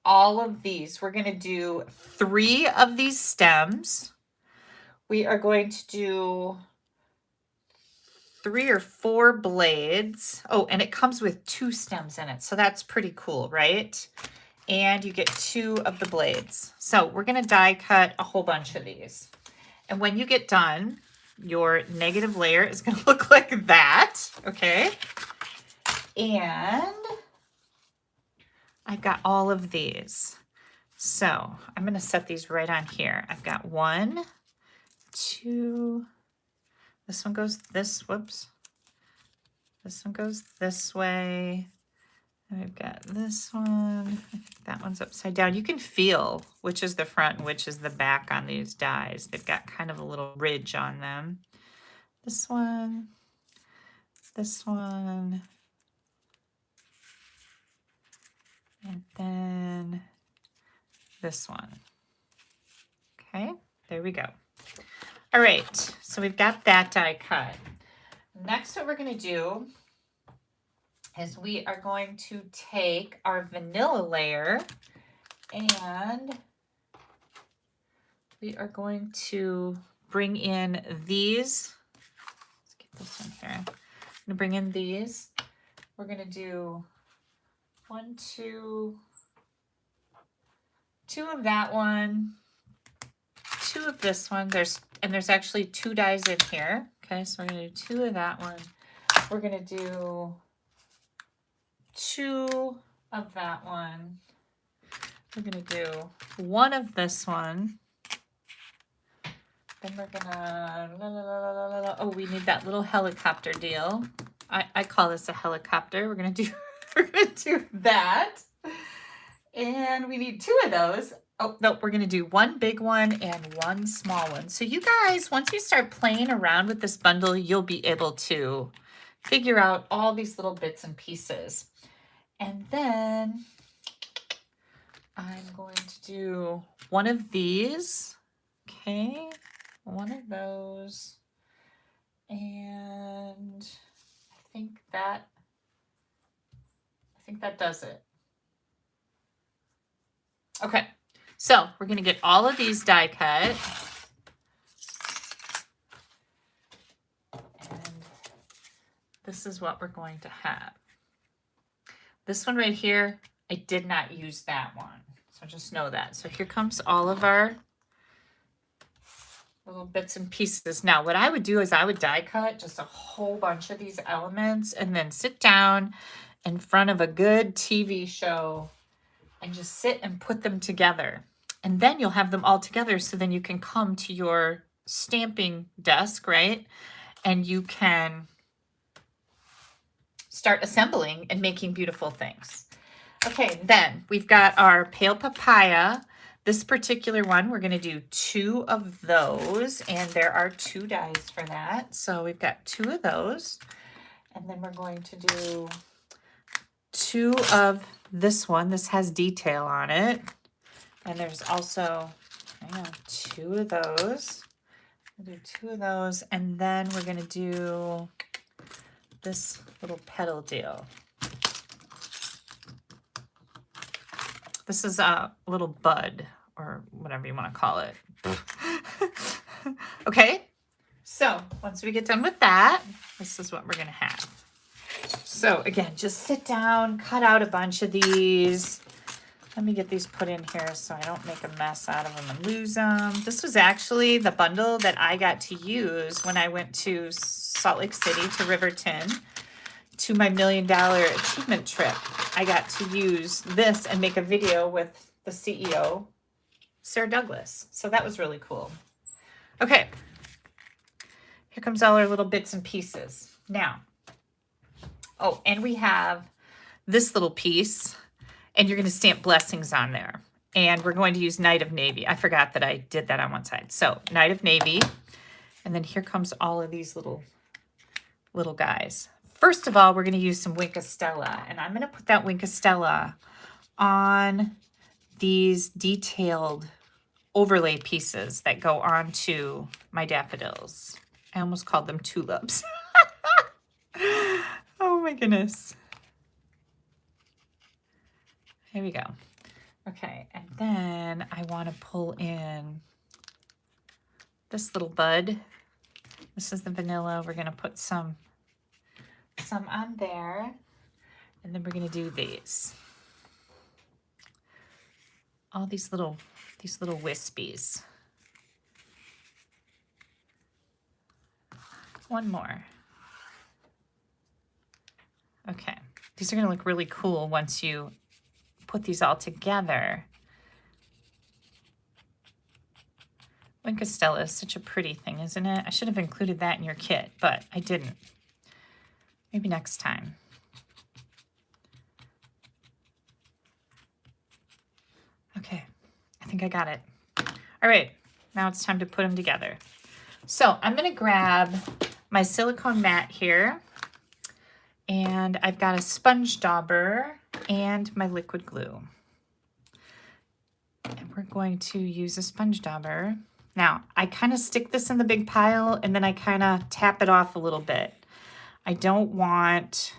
all of these. We're going to do 3 of these stems. We are going to do 3 or 4 blades. Oh, and it comes with 2 stems in it. So that's pretty cool, right? And you get 2 of the blades. So we're going to die cut a whole bunch of these. And when you get done, your negative layer is going to look like that, okay? And I've got all of these. So I'm going to set these right on here. I've got 1, 2, this one goes this, whoops. This one goes this way. And we've got this one. I think that one's upside down. You can feel which is the front and which is the back on these dies. They've got kind of a little ridge on them. This one, and then this one. Okay, there we go. All right, so we've got that die cut. Next, what we're going to do is we are going to take our vanilla layer and we are going to bring in these. Let's get this one here. I'm going to bring in these. We're going to do 1, 2 of that one, 2 of this one. There's actually 2 dies in here. Okay, so we're going to do 2 of that one. We're going to do 2 of that one. We're going to do 1 of this one. Then we're going to, oh, we need that little helicopter deal. I call this a helicopter. We're going to do that. And we need 2 of those. Oh, no, we're going to do 1 big one and 1 small one. So you guys, once you start playing around with this bundle, you'll be able to figure out all these little bits and pieces. And then I'm going to do 1 of these. Okay, 1 of those. And I think that does it. Okay, so we're going to get all of these die cut. And this is what we're going to have. This one right here, I did not use that one. So just know that. So here comes all of our little bits and pieces. Now, what I would do is I would die cut just a whole bunch of these elements and then sit down in front of a good TV show and just sit and put them together. And then you'll have them all together so then you can come to your stamping desk, right? And you can start assembling and making beautiful things. Okay, then we've got our pale papaya. This particular one, we're going to do 2 of those, and there are 2 dies for that. So we've got 2 of those, and then we're going to do 2 of this one. This has detail on it, and there's also 2 of those. We'll do 2 of those, and then we're going to do this little petal deal. This is a little bud or whatever you want to call it. Okay, so once we get done with that, this is what we're going to have. So again, just sit down, cut out a bunch of these. Let me get these put in here so I don't make a mess out of them and lose them. This was actually the bundle that I got to use when I went to Salt Lake City to Riverton to my $1 million achievement trip. I got to use this and make a video with the CEO, Sarah Douglas. So that was really cool. Okay, here comes all our little bits and pieces. Now, oh, and we have this little piece, and you're going to stamp blessings on there. And we're going to use Knight of Navy. I forgot that I did that on one side. So Knight of Navy, and then here comes all of these little guys. First of all, we're going to use some Wink of Stella, and I'm going to put that Wink of Stella on these detailed overlay pieces that go onto my daffodils. I almost called them tulips. Oh my goodness. Here we go. Okay, and then I want to pull in this little bud. This is the vanilla. We're going to put some on there, and then we're going to do these. All these little wispies. One more. Okay, these are going to look really cool once you put these all together. Winkostella is such a pretty thing, isn't it? I should have included that in your kit, but I didn't. Maybe next time. Okay, I think I got it. All right, now it's time to put them together. So I'm gonna grab my silicone mat here, and I've got a sponge dauber and my liquid glue. And we're going to use a sponge dauber. Now, I kind of stick this in the big pile and then I kind of tap it off a little bit. I don't want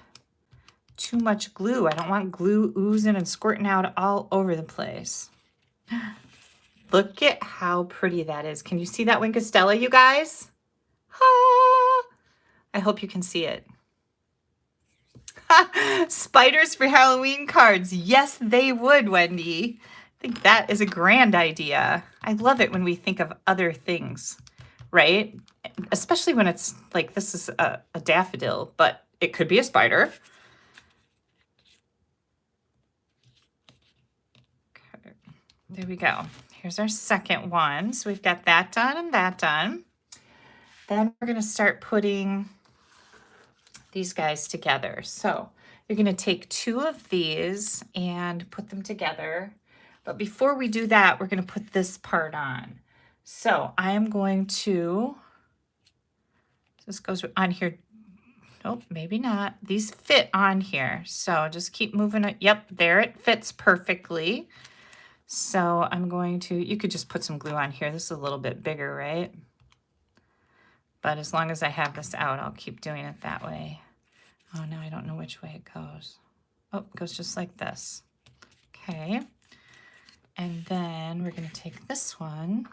too much glue. I don't want glue oozing and squirting out all over the place. Look at how pretty that is. Can you see that Winkostella, you guys? Ah, I hope you can see it. Spiders for Halloween cards. Yes, they would, Wendy. I think that is a grand idea. I love it when we think of other things, right? Especially when it's like, this is a daffodil, but it could be a spider. Okay, there we go. Here's our second one. So we've got that done and that done. Then we're gonna start putting these guys together. So you're gonna take two of these and put them together. But before we do that, we're gonna put this part on. So I am going to, this goes on here. Nope, maybe not. These fit on here. So just keep moving it. Yep, there it fits perfectly. So I'm going to, you could just put some glue on here. This is a little bit bigger, right? But as long as I have this out, I'll keep doing it that way. Oh, now I don't know which way it goes. Oh, it goes just like this. Okay. And then we're going to take this one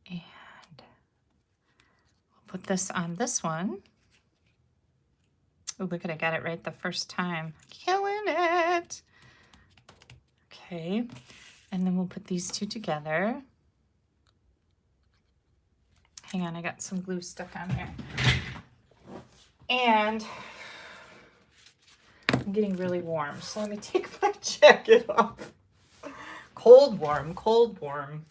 and we'll put this on this one. Oh, look at, I got it right the first time. Killing it. Okay. And then we'll put these two together. Hang on, I got some glue stuck on here. And I'm getting really warm, so let me take my jacket off. Cold, warm, cold, warm.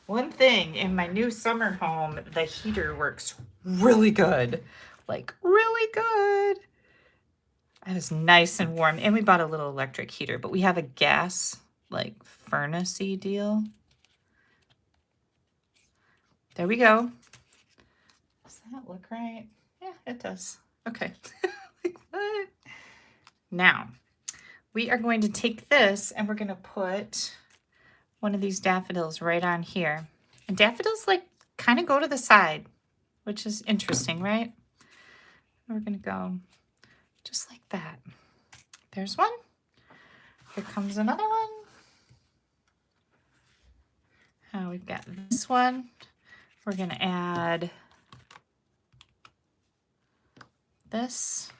One thing, in my new summer home, the heater works really good. Like, really good. It is nice and warm. And we bought a little electric heater, but we have a gas, like, furnace-y deal. There we go. Does that look right? Yeah, it does. Okay. Like that. Now, we are going to take this and we're going to put one of these daffodils right on here. And daffodils, like, kind of go to the side, which is interesting, right? We're going to go just like that. There's one. Here comes another one. We've got this one. We're going to add this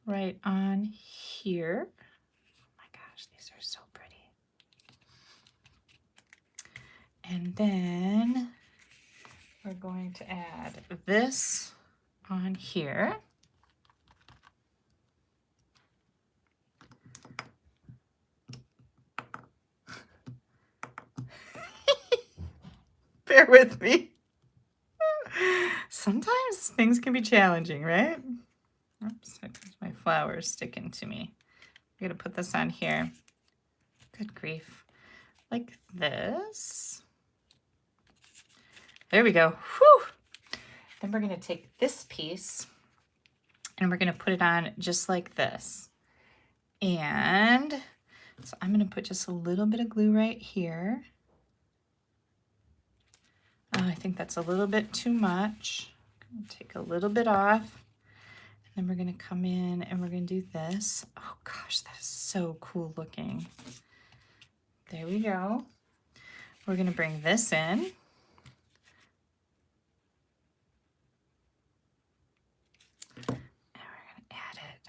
right on here. Oh my gosh, these are so pretty. And then we're going to add this on here. Bear with me. Sometimes things can be challenging, right? Oops, my flower's sticking to me. I'm gonna put this on here. Good grief. Like this. There we go. Whew. Then we're gonna take this piece and we're gonna put it on just like this. And So I'm going to put just a little bit of glue right here. Oh, I think that's a little bit too much. I'm gonna take a little bit off. And then we're going to come in and we're going to do this. Oh gosh, that is so cool looking. There we go. We're going to bring this in. And we're going to add it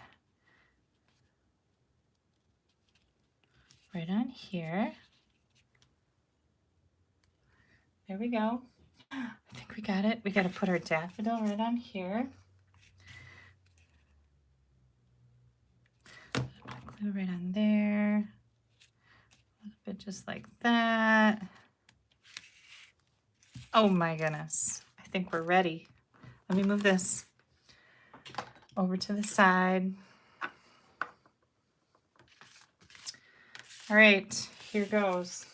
right on here. There we go. I think we got it. We got to put our daffodil right on here. Glue right on there. A little bit just like that. Oh my goodness. I think we're ready. Let me move this over to the side. All right, here goes.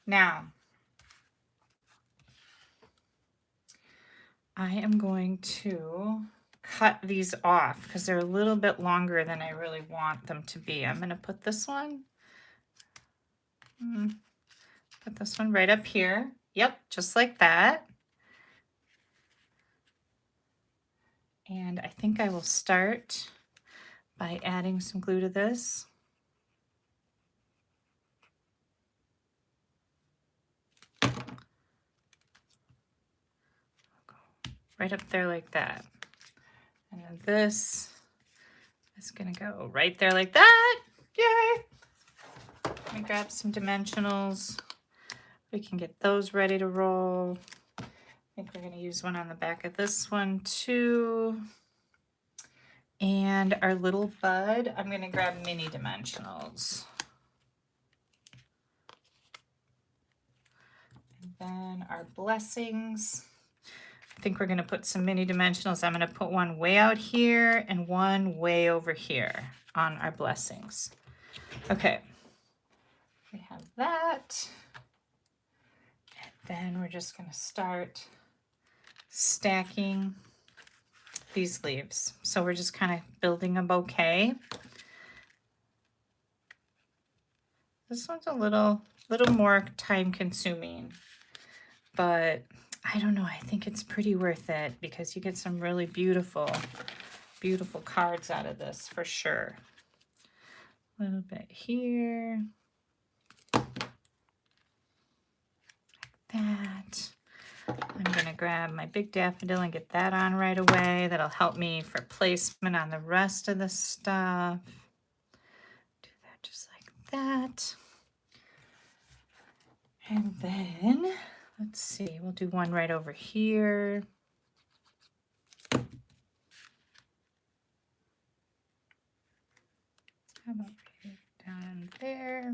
Now, I am going to cut these off because they're a little bit longer than I really want them to be. I'm going to put this one right up here. Yep, just like that. And I think I will start by adding some glue to this. Right up there like that. And then this is going to go right there like that. Yay! Let me grab some dimensionals. We can get those ready to roll. I think we're going to use one on the back of this one too. And our little bud, I'm going to grab mini dimensionals. And then our blessings. I think we're going to put some mini dimensionals. I'm going to put one way out here and one way over here on our blessings. Okay, we have that. And then we're just going to start stacking these leaves. So we're just kind of building a bouquet. This one's a little more time consuming, but I don't know, I think it's pretty worth it because you get some really beautiful, beautiful cards out of this for sure. A little bit here. Like that. I'm going to grab my big daffodil and get that on right away. That'll help me for placement on the rest of the stuff. Do that just like that. And then, let's see, we'll do one right over here. How about right down there?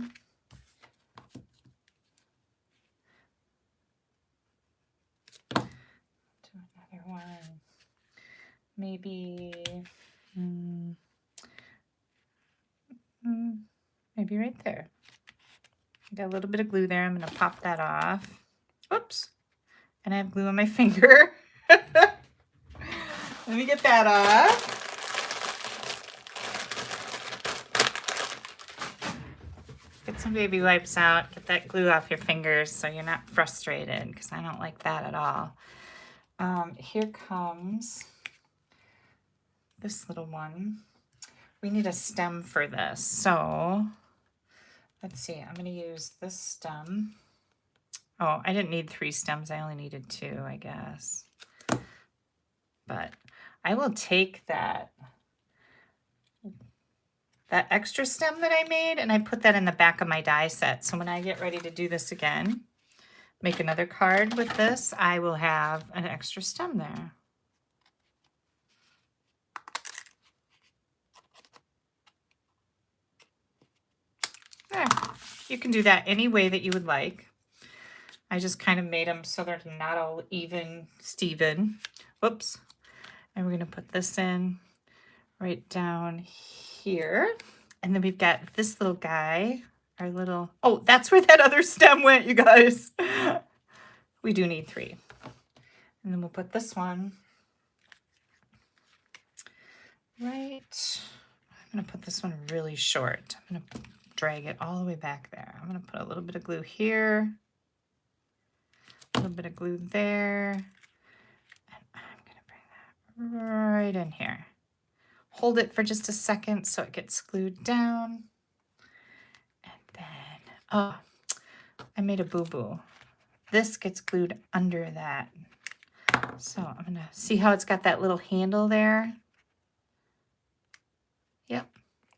Do another one. Maybe, maybe right there. Got a little bit of glue there. I'm going to pop that off. Oops. And I have glue on my finger. Let me get that off. Get some baby wipes out. Get that glue off your fingers so you're not frustrated, because I don't like that at all. Here comes this little one. We need a stem for this. So let's see. I'm going to use this stem. Oh, I didn't need 3 stems. I only needed 2, I guess. But I will take that extra stem that I made and I put that in the back of my die set. So when I get ready to do this again, make another card with this, I will have an extra stem there. There. You can do that any way that you would like. I just kind of made them so they're not all even Steven. Whoops. And we're going to put this in right down here. And then we've got this little guy, our little, oh, that's where that other stem went, you guys. We do need 3. And then we'll put this one right. I'm going to put this one really short. I'm going to drag it all the way back there. I'm going to put a little bit of glue here, a little bit of glue there, and I'm going to bring that right in here. Hold it for just a second so it gets glued down. And then, oh, I made a boo-boo. This gets glued under that. So I'm going to see how it's got that little handle there. Yep.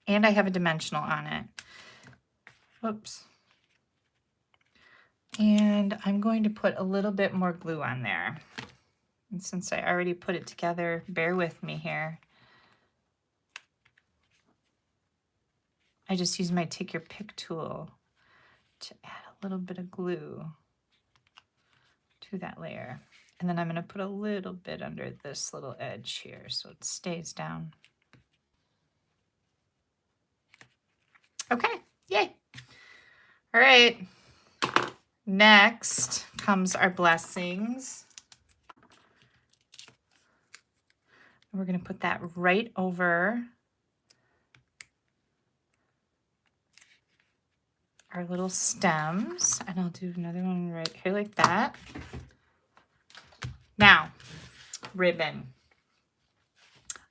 And I have a dimensional on it. Whoops. And I'm going to put a little bit more glue on there. And since I already put it together, bear with me here. I just use my take your pick tool to add a little bit of glue to that layer. And then I'm going to put a little bit under this little edge here so it stays down. Okay, yay. All right, next comes our blessings. We're going to put that right over our little stems, and I'll do another one right here like that. Now, ribbon.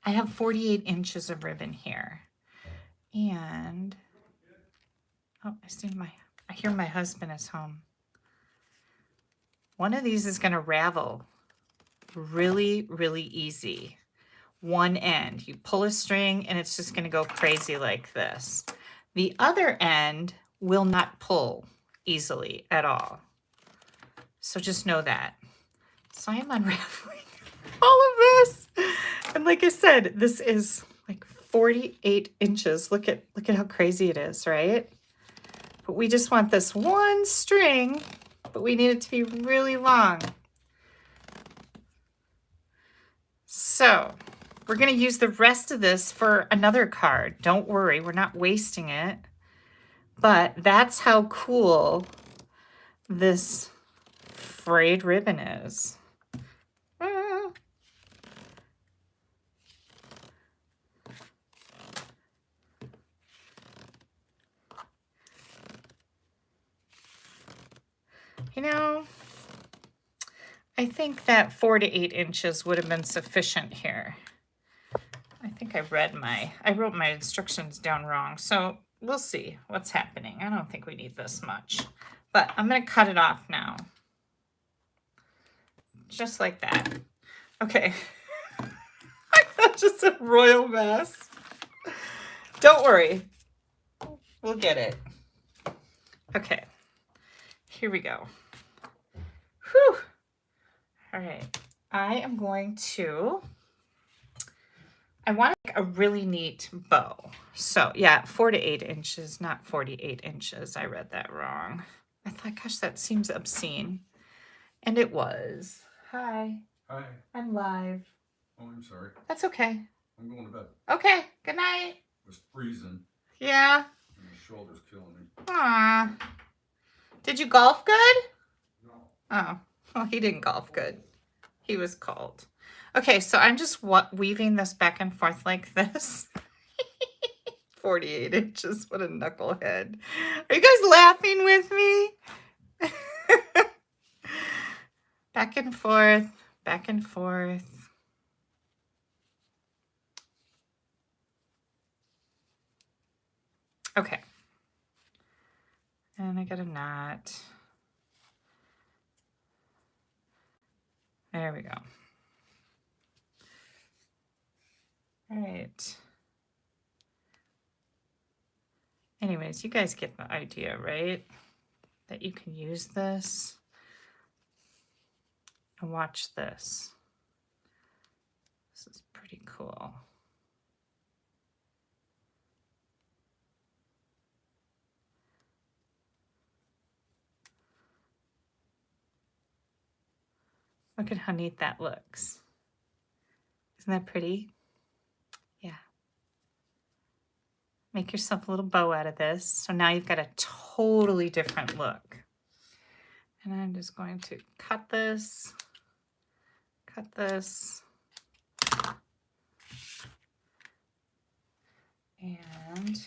I have 48 inches of ribbon here, and oh, I hear my husband is home. One of these is going to ravel really, really easy. One end, you pull a string and it's just going to go crazy like this. The other end will not pull easily at all. So just know that. So I am unraveling all of this. And like I said, this is like 48 inches. Look at how crazy it is, right? But we just want this one string, but we need it to be really long. So we're going to use the rest of this for another card. Don't worry, we're not wasting it. But that's how cool this frayed ribbon is. You know, I think that 4 to 8 inches would have been sufficient here. I think I wrote my instructions down wrong, so we'll see what's happening. I don't think we need this much, but I'm going to cut it off now. Just like that. Okay. That's just a royal mess. Don't worry. We'll get it. Okay. Here we go. Whew. All right. I want a really neat bow. So yeah, 4 to 8 inches, not 48 inches. I read that wrong. I thought, gosh, that seems obscene. And it was. Hi. Hi. I'm live. Oh, I'm sorry. That's okay. I'm going to bed. Okay. Good night. It was freezing. Yeah. And my shoulder's killing me. Aw. Did you golf good? No. Oh. Well, he didn't golf good. He was cold. Okay, so I'm just weaving this back and forth like this. 48 inches. What a knucklehead. Are you guys laughing with me? Back and forth, back and forth. Okay. And I got a knot. There we go. All right. Anyways, you guys get the idea, right? That you can use this. And watch this. This is pretty cool. Look at how neat that looks. Isn't that pretty? Yeah. Make yourself a little bow out of this. So now you've got a totally different look. And I'm just going to cut this, and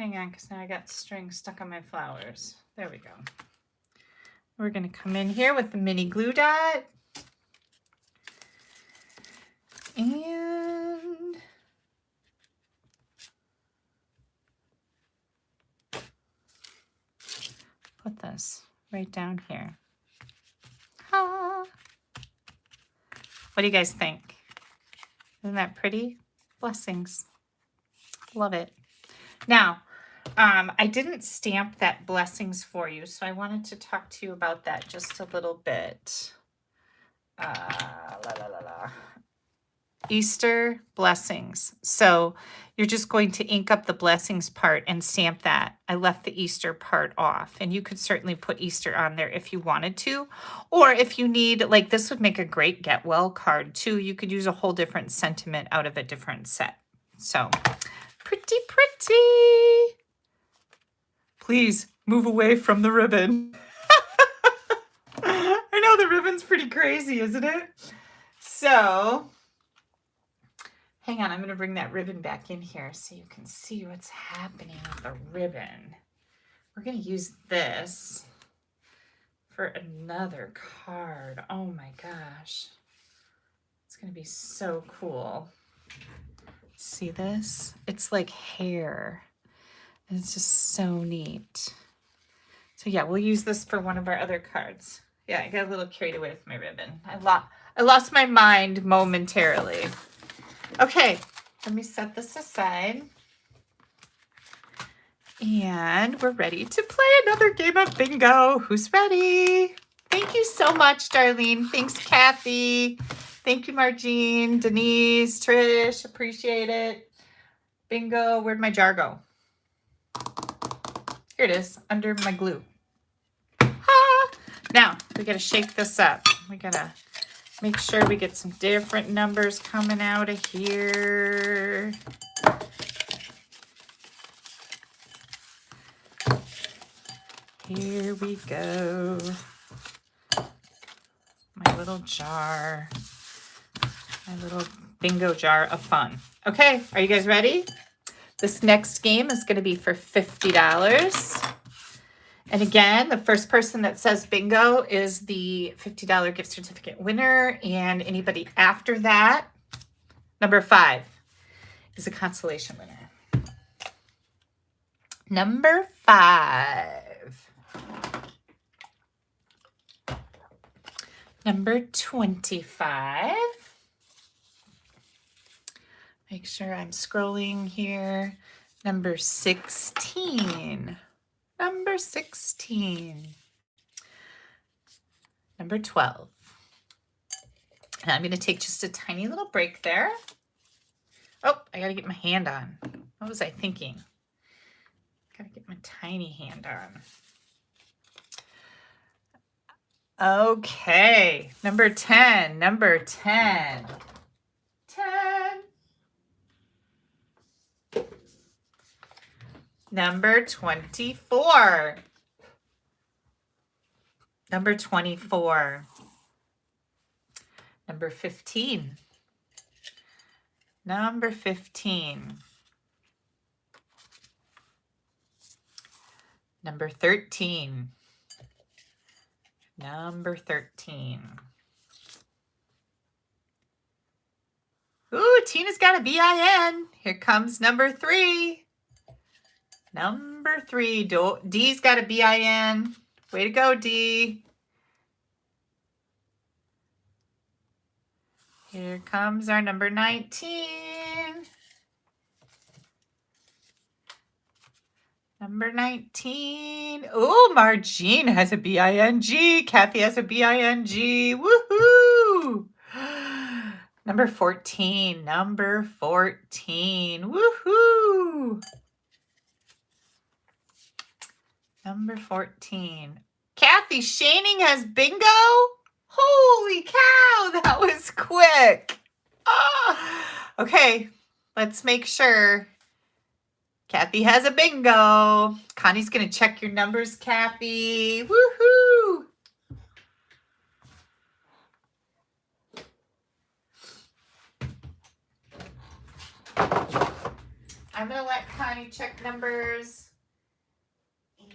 hang on, because now I got string stuck on my flowers. There we go. We're going to come in here with the mini glue dot. And put this right down here. Ah. What do you guys think? Isn't that pretty? Blessings. Love it. Now, I didn't stamp that blessings for you, so I wanted to talk to you about that just a little bit. Easter blessings. So you're just going to ink up the blessings part and stamp that. I left the Easter part off, and you could certainly put Easter on there if you wanted to, or if you need, like this would make a great get well card too. You could use a whole different sentiment out of a different set. So pretty, pretty. Please move away from the ribbon. I know the ribbon's pretty crazy, isn't it? So hang on, I'm going to bring that ribbon back in here so you can see what's happening with the ribbon. We're going to use this for another card. Oh my gosh. It's going to be so cool. See this? It's like hair. And it's just so neat. So yeah, we'll use this for one of our other cards. Yeah, I got a little carried away with my ribbon. I lost my mind momentarily. Okay, let me set this aside. And we're ready to play another game of bingo. Who's ready? Thank you so much, Darlene. Thanks, Kathy. Thank you, Margene, Denise, Trish. Appreciate it. Bingo. Where'd my jar go? Here it is, under my glue. Ah! Now, we got to shake this up. We got to make sure we get some different numbers coming out of here. Here we go. My little jar. My little bingo jar of fun. Okay, are you guys ready? This next game is going to be for $50. And again, the first person that says bingo is the $50 gift certificate winner. And anybody after that, number 5, is a consolation winner. Number 5. Number 25. Make sure I'm scrolling here. Number 16. Number 16. Number 12. And I'm going to take just a tiny little break there. Oh, I got to get my hand on. What was I thinking? Got to get my tiny hand on. Okay. Number 10. Number 10. 10. Number 24. Number 24. Number 15. Number 15. Number 13. Number 13. Ooh, Tina's got a BIN. Here comes number 3. Number 3. D's got a BIN. Way to go, D. Here comes our number 19. Number 19. Oh, Margene has a BING. Kathy has a BING. Woohoo! Number 14. Number 14. Woohoo! Number 14. Kathy Shaning has bingo? Holy cow, that was quick. Ah. Okay, let's make sure. Kathy has a bingo. Connie's going to check your numbers, Kathy. Woohoo! I'm going to let Connie check numbers. And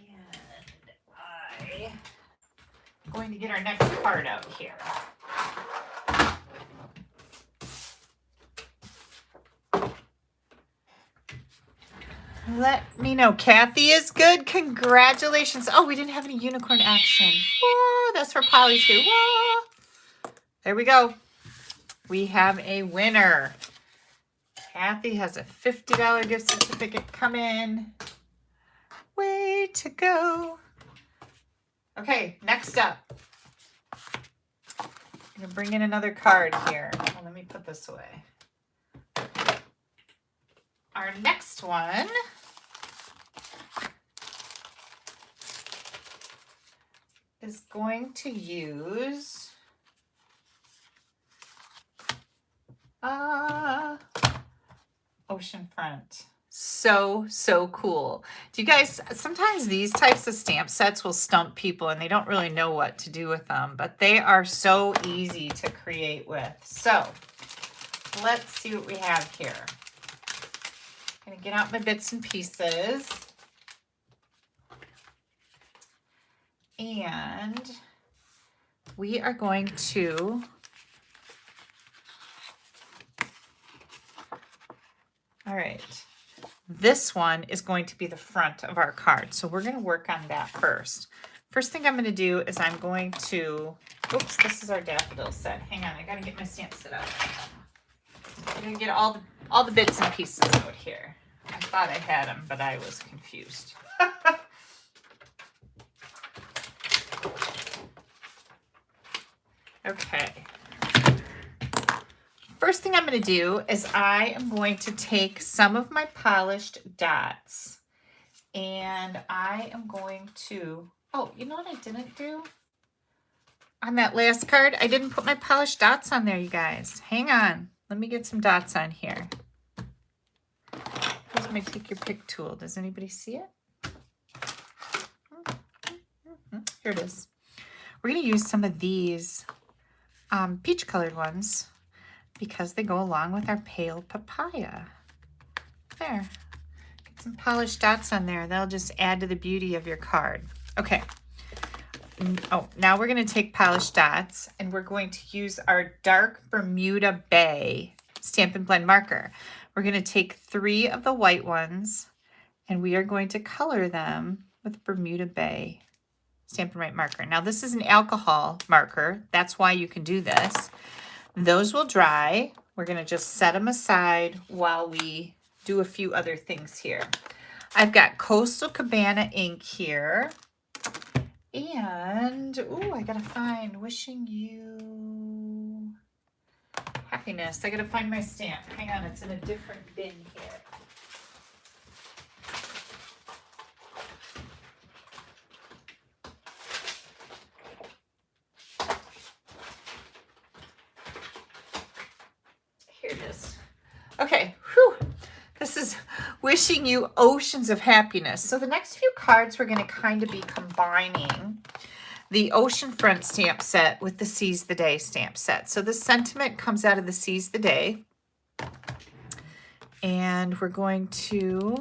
I'm going to get our next card out here. Let me know. Kathy is good. Congratulations. Oh, we didn't have any unicorn action. Whoa, that's for Polly too. Whoa. There we go. We have a winner. Kathy has a $50 gift certificate coming. Way to go. Okay, next up. I'm going to bring in another card here. Oh, let me put this away. Our next one is going to use Oceanfront. So cool. Do you guys, sometimes these types of stamp sets will stump people and they don't really know what to do with them, but they are so easy to create with. So let's see what we have here. I'm gonna get out my bits and pieces. And we are going to all right. This one is going to be the front of our card. So we're going to work on that first. First thing I'm going to do is I'm going to, oops, this is our daffodil set. Hang on, I got to get my stamp set out. I'm going to get all the bits and pieces out here. I thought I had them, but I was confused. Okay. First thing I'm going to do is I am going to take some of my polished dots and I am going to, oh, you know what I didn't do? On that last card, I didn't put my polished dots on there, you guys. Hang on. Let me get some dots on here. Here's my take your pick tool. Does anybody see it? Here it is. We're going to use some of these peach colored ones because they go along with our pale papaya. There. Get some polished dots on there. That'll just add to the beauty of your card. Okay. Oh, now we're going to take polished dots and we're going to use our dark Bermuda Bay Stampin' Blend marker. We're going to take 3 of the white ones and we are going to color them with Bermuda Bay Stampin' Right marker. Now this is an alcohol marker. That's why you can do this. Those will dry. We're going to just set them aside while we do a few other things here. I've got Coastal Cabana ink here. And, ooh, I got to find Wishing You Happiness. I got to find my stamp. Hang on, it's in a different bin here. Here it is. Okay, whew. This is Wishing You Oceans of Happiness. So the next few cards we're going to kind of be combining the Oceanfront stamp set with the Seize the Day stamp set. So the sentiment comes out of the Seize the Day. And we're going to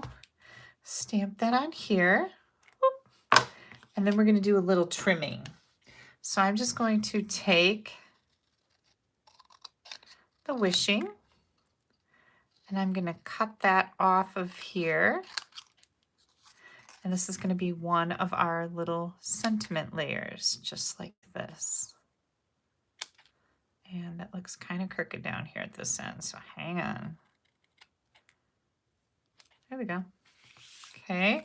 stamp that on here. And then we're going to do a little trimming. So I'm just going to take the wishing and I'm going to cut that off of here. And this is going to be one of our little sentiment layers, just like this. And that looks kind of crooked down here at this end, so hang on. There we go. Okay,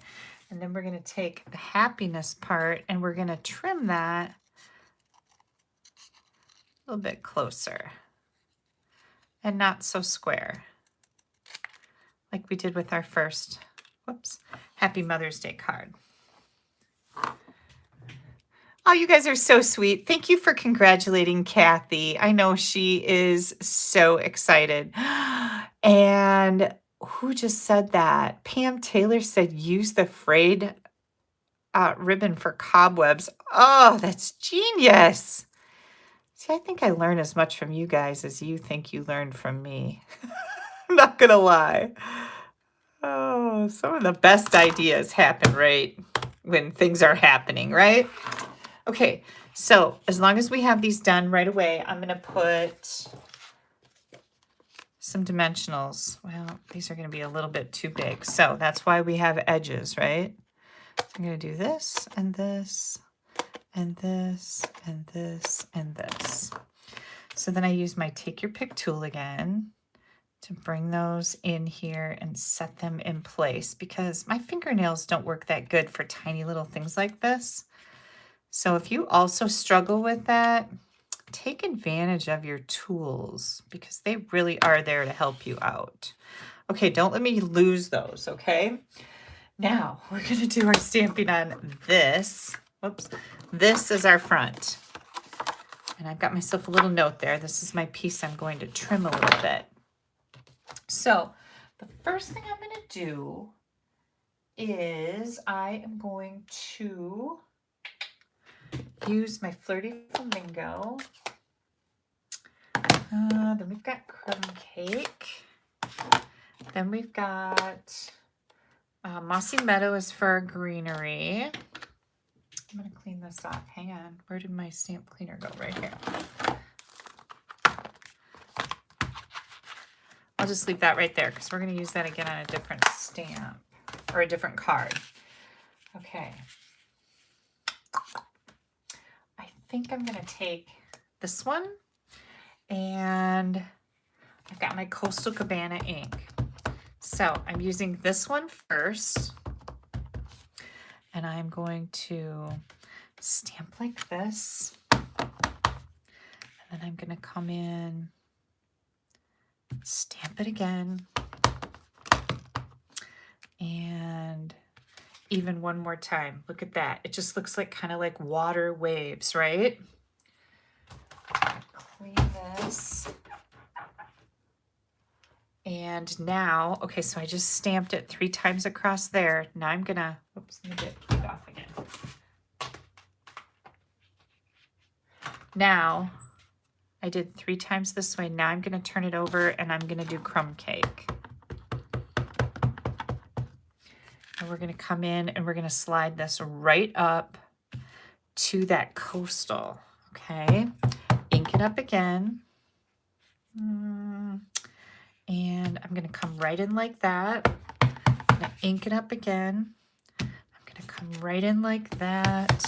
and then we're going to take the happiness part and we're going to trim that a little bit closer and not so square like we did with our first, whoops, Happy Mother's Day card. Oh, you guys are so sweet. Thank you for congratulating Kathy. I know she is so excited. And who just said that? Pam Taylor said, use the frayed ribbon for cobwebs. Oh, that's genius. See, I think I learn as much from you guys as you think you learned from me. I'm not going to lie. Oh, some of the best ideas happen right when things are happening, right? Okay, so as long as we have these done right away, I'm going to put some dimensionals. Well, these are going to be a little bit too big, so that's why we have edges, right? So I'm going to do this and this and this and this and this. So then I use my take your pick tool again to bring those in here and set them in place, because my fingernails don't work that good for tiny little things like this. So if you also struggle with that, take advantage of your tools because they really are there to help you out. Okay, don't let me lose those, okay? Now we're gonna do our stamping on this. Whoops, this is our front. And I've got myself a little note there. This is my piece I'm going to trim a little bit. So the first thing I'm going to do is I am going to use my Flirty Flamingo. Then we've got Crumb Cake. Then we've got Mossy Meadow is for our greenery. I'm going to clean this off. Hang on. Where did my stamp cleaner go? Right here. I'll just leave that right there because we're going to use that again on a different stamp or a different card. Okay. I think I'm going to take this one, and I've got my Coastal Cabana ink. So I'm using this one first, and I'm going to stamp like this, and then I'm going to come in, stamp it again, and even one more time. Look at that. It just looks like kind of like water waves, right? Clean this. And now, okay, so I just stamped it 3 times across there. Now I'm gonna, oops, let me get it off again. Now, I did 3 times this way. Now I'm gonna turn it over and I'm gonna do Crumb Cake. And we're gonna come in and we're gonna slide this right up to that coastal, okay? Ink it up again. And I'm gonna come right in like that. I'm gonna ink it up again. I'm gonna come right in like that.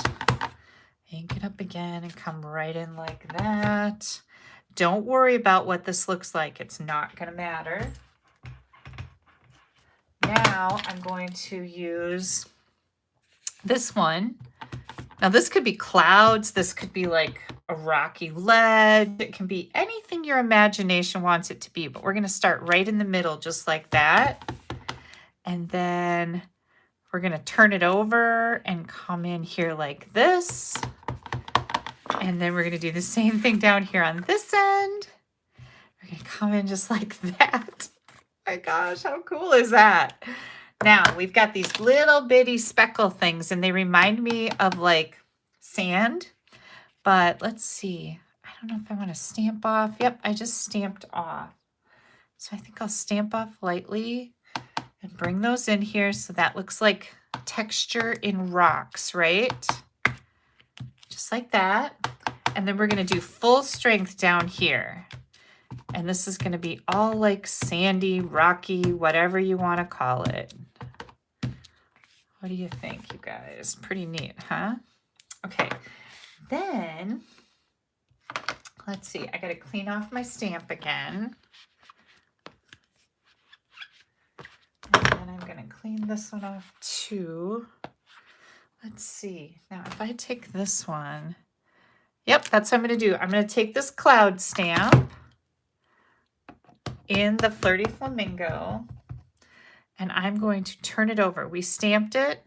Ink it up again and come right in like that. Don't worry about what this looks like. It's not gonna matter. Now I'm going to use this one. Now this could be clouds. This could be like a rocky ledge. It can be anything your imagination wants it to be, but we're going to start right in the middle just like that. And then we're going to turn it over and come in here like this. And then we're going to do the same thing down here on this end. We're going to come in just like that. Oh my gosh, how cool is that? Now we've got these little bitty speckle things and they remind me of like sand, but let's see. I don't know if I want to stamp off. Yep, I just stamped off. So I think I'll stamp off lightly and bring those in here so that looks like texture in rocks, right? Just like that. And then we're going to do full strength down here. And this is going to be all like sandy, rocky, whatever you want to call it. What do you think, you guys? Pretty neat, huh? Okay, then let's see. I got to clean off my stamp again. And then I'm going to clean this one off too. Let's see. Now, if I take this one, yep, that's what I'm going to do. I'm going to take this cloud stamp in the Flirty Flamingo, and I'm going to turn it over. We stamped it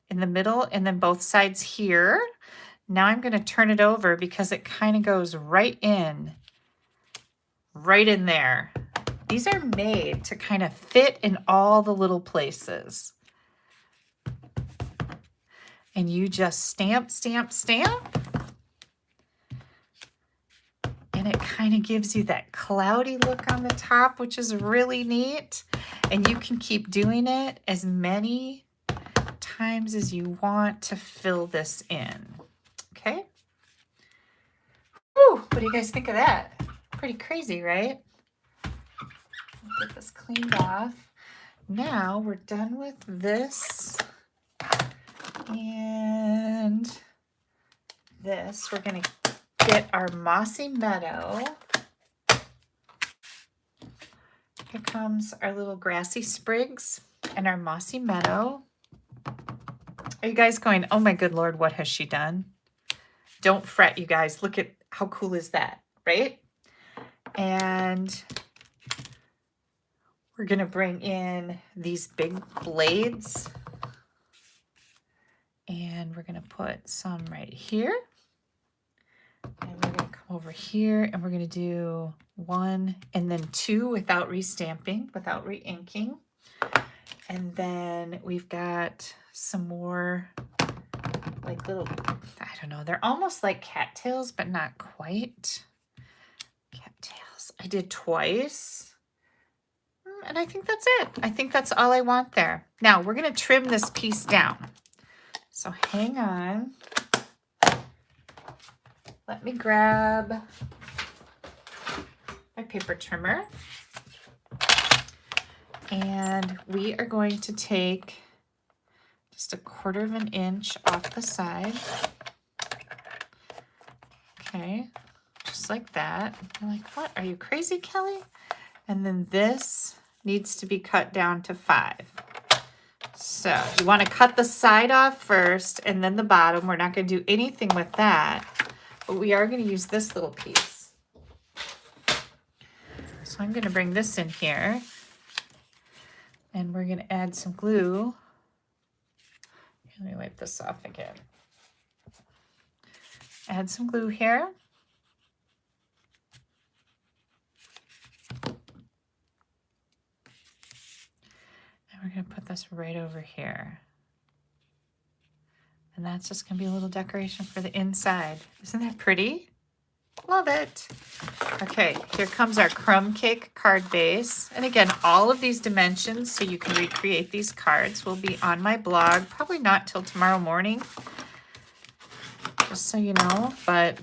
in the middle and then both sides here. Now I'm going to turn it over because it kind of goes right in there. These are made to kind of fit in all the little places. And you just stamp, stamp, stamp. And it kind of gives you that cloudy look on the top, which is really neat. And you can keep doing it as many times as you want to fill this in. Okay? Whew, what do you guys think of that? Pretty crazy, right? Get this cleaned off. Now we're done with this and this. We're going to get our mossy meadow. Here comes our little grassy sprigs and our mossy meadow. Are you guys going, oh my good Lord, what has she done? Don't fret, you guys. Look at how cool is that, right? And we're going to bring in these big blades. And we're going to put some right here. And we're going to come over here and we're going to do 1 and then 2 without restamping, without re-inking. And then we've got some more like little, I don't know, they're almost like cattails, but not quite. Cattails. I did twice. And I think that's it. I think that's all I want there. Now we're going to trim this piece down. So hang on. Let me grab my paper trimmer. And we are going to take just 1/4 of an inch off the side. Okay, just like that. You're like, what? Are you crazy, Kelly? And then this needs to be cut down to 5. So you want to cut the side off first and then the bottom. We're not going to do anything with that, but we are going to use this little piece. So I'm going to bring this in here and we're going to add some glue. Let me wipe this off again. Add some glue here. We're going to put this right over here. And that's just going to be a little decoration for the inside. Isn't that pretty? Love it. Okay, here comes our crumb cake card base. And again, all of these dimensions, so you can recreate these cards, will be on my blog. Probably not till tomorrow morning, just so you know. But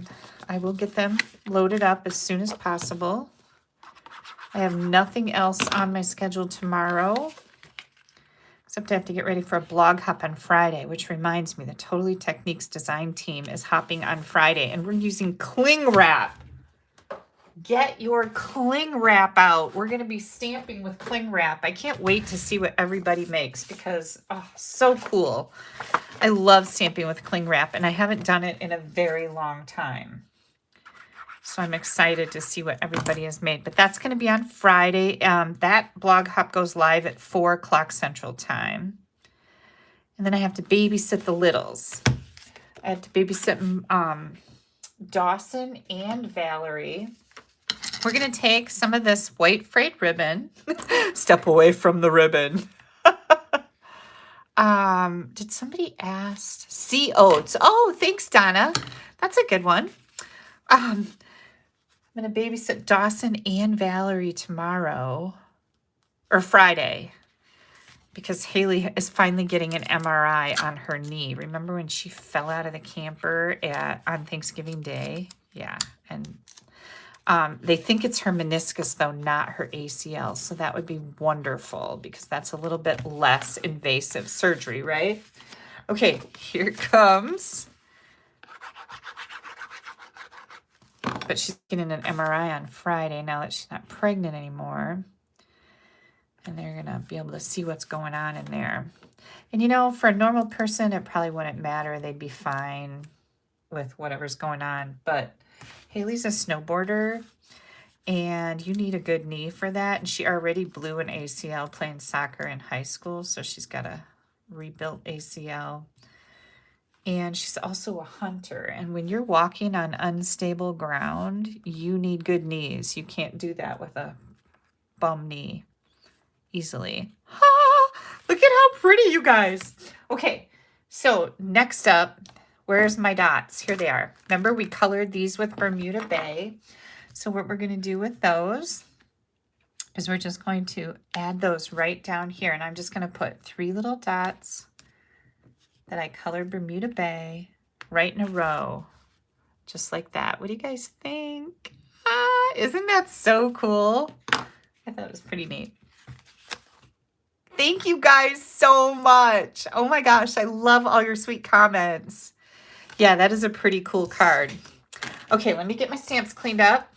I will get them loaded up as soon as possible. I have nothing else on my schedule tomorrow. Except I have to get ready for a blog hop on Friday, which reminds me the Totally Techniques design team is hopping on Friday and we're using cling wrap. Get your cling wrap out. We're going to be stamping with cling wrap. I can't wait to see what everybody makes because, oh, so cool. I love stamping with cling wrap and I haven't done it in a very long time. So I'm excited to see what everybody has made. But that's going to be on Friday. That blog hop goes live at 4 o'clock Central Time. And then I have to babysit the littles. I have to babysit Dawson and Valerie. We're going to take some of this white frayed ribbon. Step away from the ribbon. Did somebody ask? Sea oats. Oh, thanks, Donna. That's a good one. I'm going to babysit Dawson and Valerie tomorrow, or Friday, because Haley is finally getting an MRI on her knee. Remember when she fell out of the camper on Thanksgiving Day? Yeah, and they think it's her meniscus, though, not her ACL, so that would be wonderful because that's a little bit less invasive surgery, right? Okay, here comes... But she's getting an MRI on Friday now that she's not pregnant anymore. And they're going to be able to see what's going on in there. And, you know, for a normal person, it probably wouldn't matter. They'd be fine with whatever's going on. But Haley's a snowboarder, and you need a good knee for that. And she already blew an ACL playing soccer in high school, so she's got a rebuilt ACL. And she's also a hunter. And when you're walking on unstable ground, you need good knees. You can't do that with a bum knee easily. Ah, look at how pretty, you guys. Okay, so next up, where's my dots? Here they are. Remember, we colored these with Bermuda Bay. So what we're going to do with those is we're just going to add those right down here. And I'm just going to put 3 little dots that I colored Bermuda Bay right in a row, just like that. What do you guys think? Ah, isn't that so cool? I thought it was pretty neat. Thank you guys so much. Oh my gosh, I love all your sweet comments. Yeah, that is a pretty cool card. Okay, let me get my stamps cleaned up.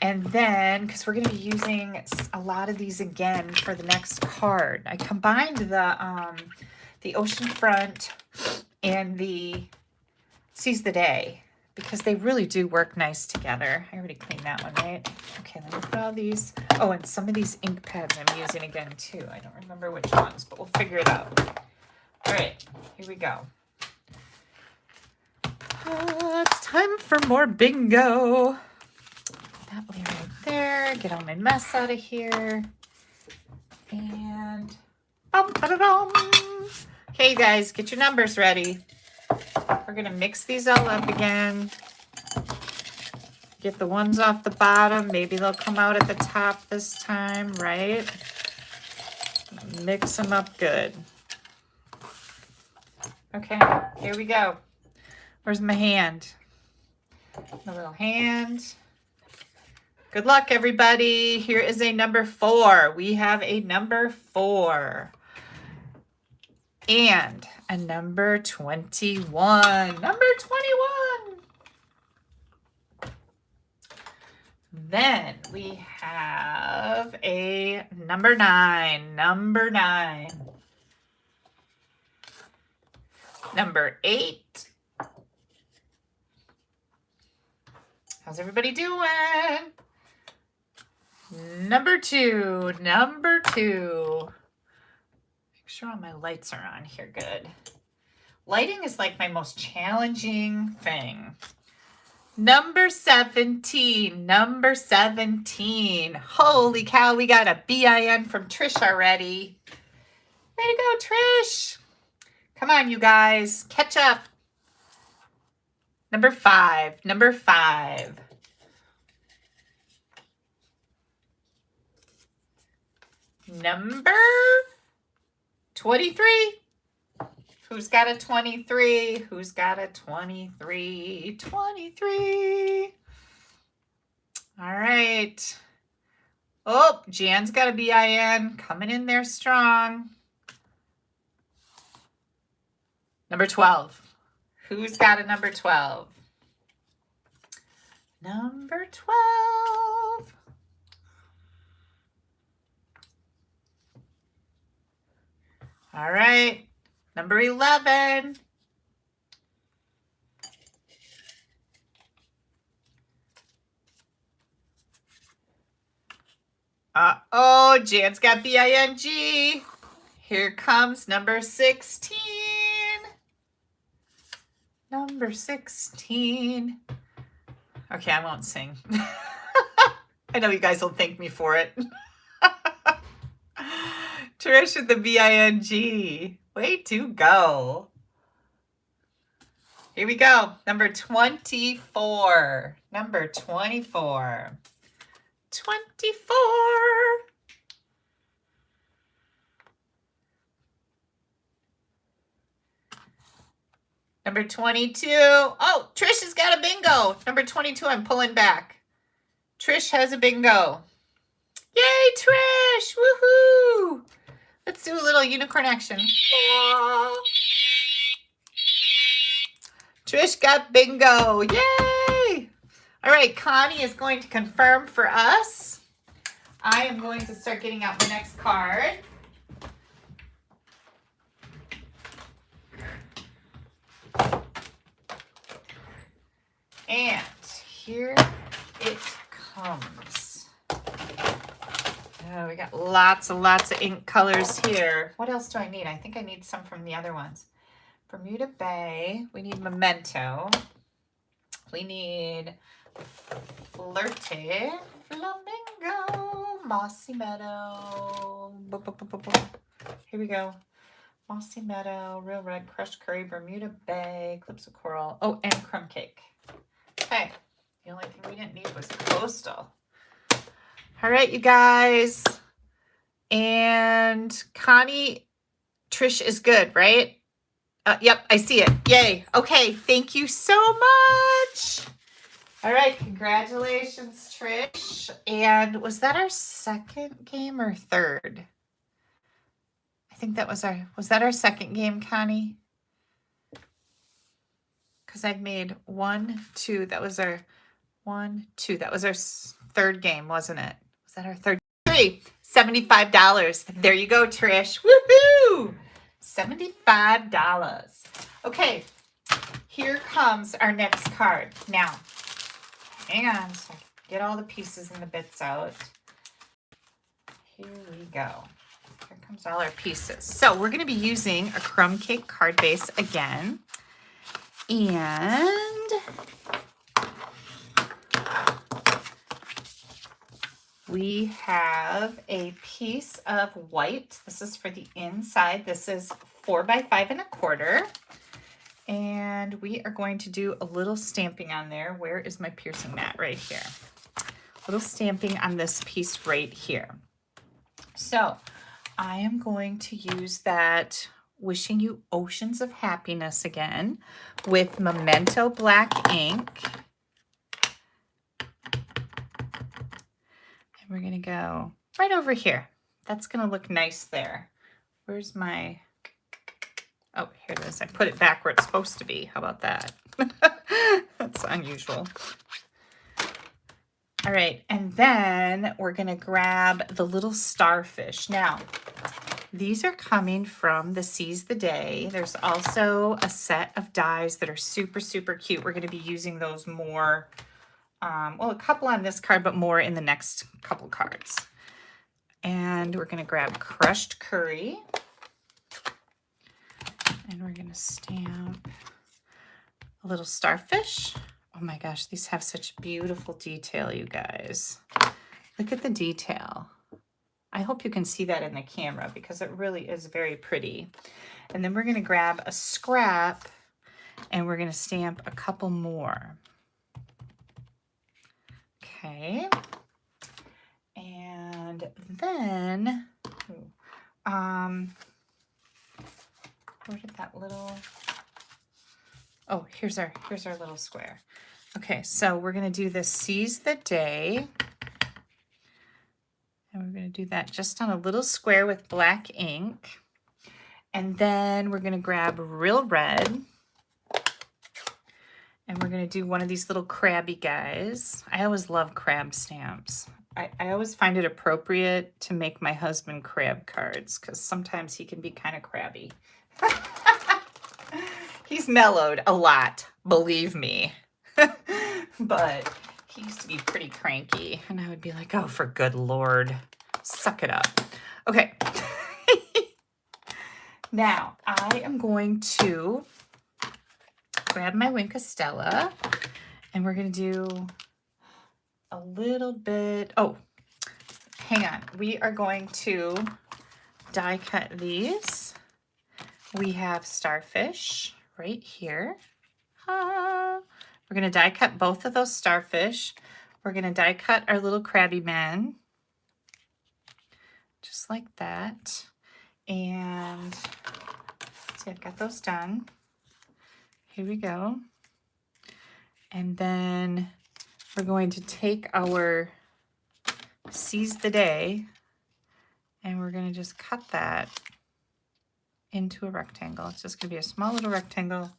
And then, because we're going to be using a lot of these again for the next card, I combined the Ocean Front and the Seize the Day because they really do work nice together. I already cleaned that one, right? Okay, let me put all these. Oh, and some of these ink pads I'm using again too. I don't remember which ones, but we'll figure it out. All right, here we go. It's time for more bingo. That way right there. Get all my mess out of here. And okay, guys, get your numbers ready. We're going to mix these all up again. Get the ones off the bottom. Maybe they'll come out at the top this time, right? Mix them up good. Okay, here we go. Where's my hand? The little hand. Good luck, everybody. Here is a number 4. We have a number 4. And a number 21. Number 21. Then we have a number 9. Number 9. Number 8. How's everybody doing? Number 2. Number 2. Make sure all my lights are on here good. Lighting is like my most challenging thing. Number 17. Number 17. Holy cow, we got a BIN from Trish already. Way to go, Trish. Come on, you guys. Catch up. Number 5. Number 5. Number 23. Who's got a 23? Who's got a 23? 23. All right. Oh, Jan's got a BIN coming in there strong. Number 12. Who's got a number 12? Number 12. All right. Number 11. Uh-oh, Jan's got BING. Here comes number 16. Number 16. Okay, I won't sing. I know you guys will thank me for it. Trish with the BING. Way to go. Here we go. Number 24. Number 24. 24. Number 22. Oh, Trish has got a bingo. Number 22, I'm pulling back. Trish has a bingo. Yay, Trish. Woohoo. Let's do a little unicorn action. Aww. Trish got bingo. Yay. All right, Connie is going to confirm for us. I am going to start getting out my next card. And here it comes. Oh, we got lots and lots of ink colors here. What else do I need? I think I need some from the other ones. Bermuda Bay. We need Memento. We need Flirty. Flamingo. Mossy Meadow. Here we go. Mossy Meadow. Real Red. Crushed Curry. Bermuda Bay. Clips of Coral. Oh, and Crumb Cake. Okay. The only thing we didn't need was Coastal. All right, you guys. And Connie, Trish is good, right? Yep, I see it. Yay. Okay, thank you so much. All right, congratulations, Trish. And was that our second game or third? I think that was that our second game, Connie? Because I've made 1, 2, that was our 1, 2, that was our third game, wasn't it? Was that our third? 3, $75. There you go, Trish. Woohoo! $75. Okay, here comes our next card. Now, hang on, so I can get all the pieces and the bits out. Here we go. Here comes all our pieces. So we're going to be using a crumb cake card base again. And we have a piece of white. This is for the inside. This is 4 by 5 1/4. And we are going to do a little stamping on there. Where is my piercing mat? Right here. A little stamping on this piece right here. So I am going to use that Wishing You Oceans of Happiness again with Memento Black ink. And we're going to go right over here. That's going to look nice there. Where's my... Oh, here it is. I put it back where it's supposed to be. How about that? That's unusual. All right, and then we're going to grab the little starfish. Now, these are coming from the Seize the Day. There's also a set of dies that are super, super cute. We're going to be using those more, well, a couple on this card, but more in the next couple cards. And we're going to grab crushed curry. And we're going to stamp a little starfish. Oh my gosh, these have such beautiful detail, you guys. Look at the detail. I hope you can see that in the camera because it really is very pretty. And then we're going to grab a scrap and we're going to stamp a couple more. Okay. And then, where did that little, oh, here's our little square. Okay, so we're going to do this Seize the Day. And we're going to do that just on a little square with black ink. And then we're going to grab Real Red. And we're going to do one of these little crabby guys. I always love crab stamps. I always find it appropriate to make my husband crab cards because sometimes he can be kind of crabby. He's mellowed a lot, believe me. But he used to be pretty cranky. And I would be like, oh, for good Lord, suck it up. Okay. Now, I am going to grab my Wink of Stella. And we're going to do a little bit. Oh, hang on. We are going to die cut these. We have starfish right here. We're going to die cut both of those starfish. We're going to die cut our little crabby men. Just like that. And see, I've got those done. Here we go. And then we're going to take our Seize the Day and we're going to just cut that into a rectangle. It's just going to be a small little rectangle.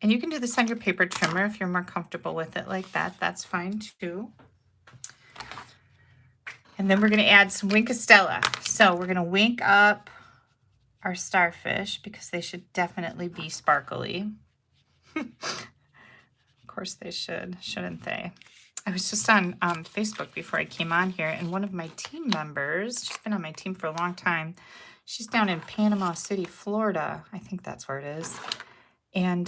And you can do this on your paper trimmer if you're more comfortable with it like that. That's fine too. And then we're going to add some Wink of Stella. So we're going to wink up our starfish because they should definitely be sparkly. Of course they should, shouldn't they? I was just on Facebook before I came on here, and one of my team members, she's been on my team for a long time. She's down in Panama City, Florida. I think that's where it is. And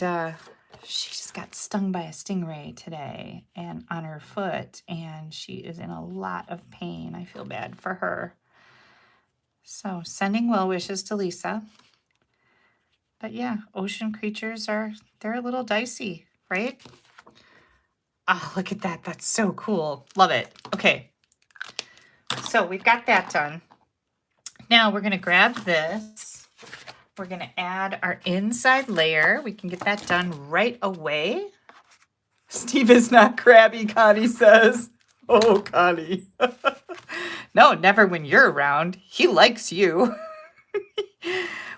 she just got stung by a stingray today and on her foot, and she is in a lot of pain. I feel bad for her. So sending well wishes to Lisa. But yeah, ocean creatures they're a little dicey, right? Oh, look at that. That's so cool. Love it. Okay. So we've got that done. Now we're going to grab this. We're going to add our inside layer. We can get that done right away. Steve is not crabby, Connie says. Oh, Connie. No, never when you're around. He likes you.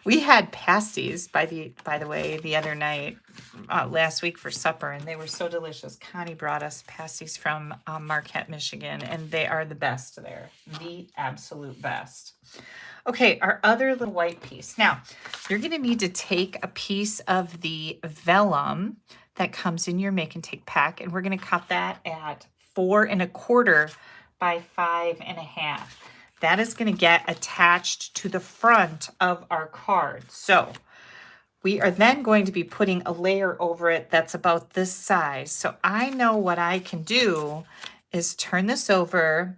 We had pasties, by the way, the other night, last week for supper, and they were so delicious. Connie brought us pasties from Marquette, Michigan, and they are the best there. The absolute best. Okay, our other little white piece. Now, you're going to need to take a piece of the vellum that comes in your make and take pack, and we're going to cut that at 4 1/4 by 5 1/2. That is going to get attached to the front of our card. So we are then going to be putting a layer over it that's about this size. So I know what I can do is turn this over,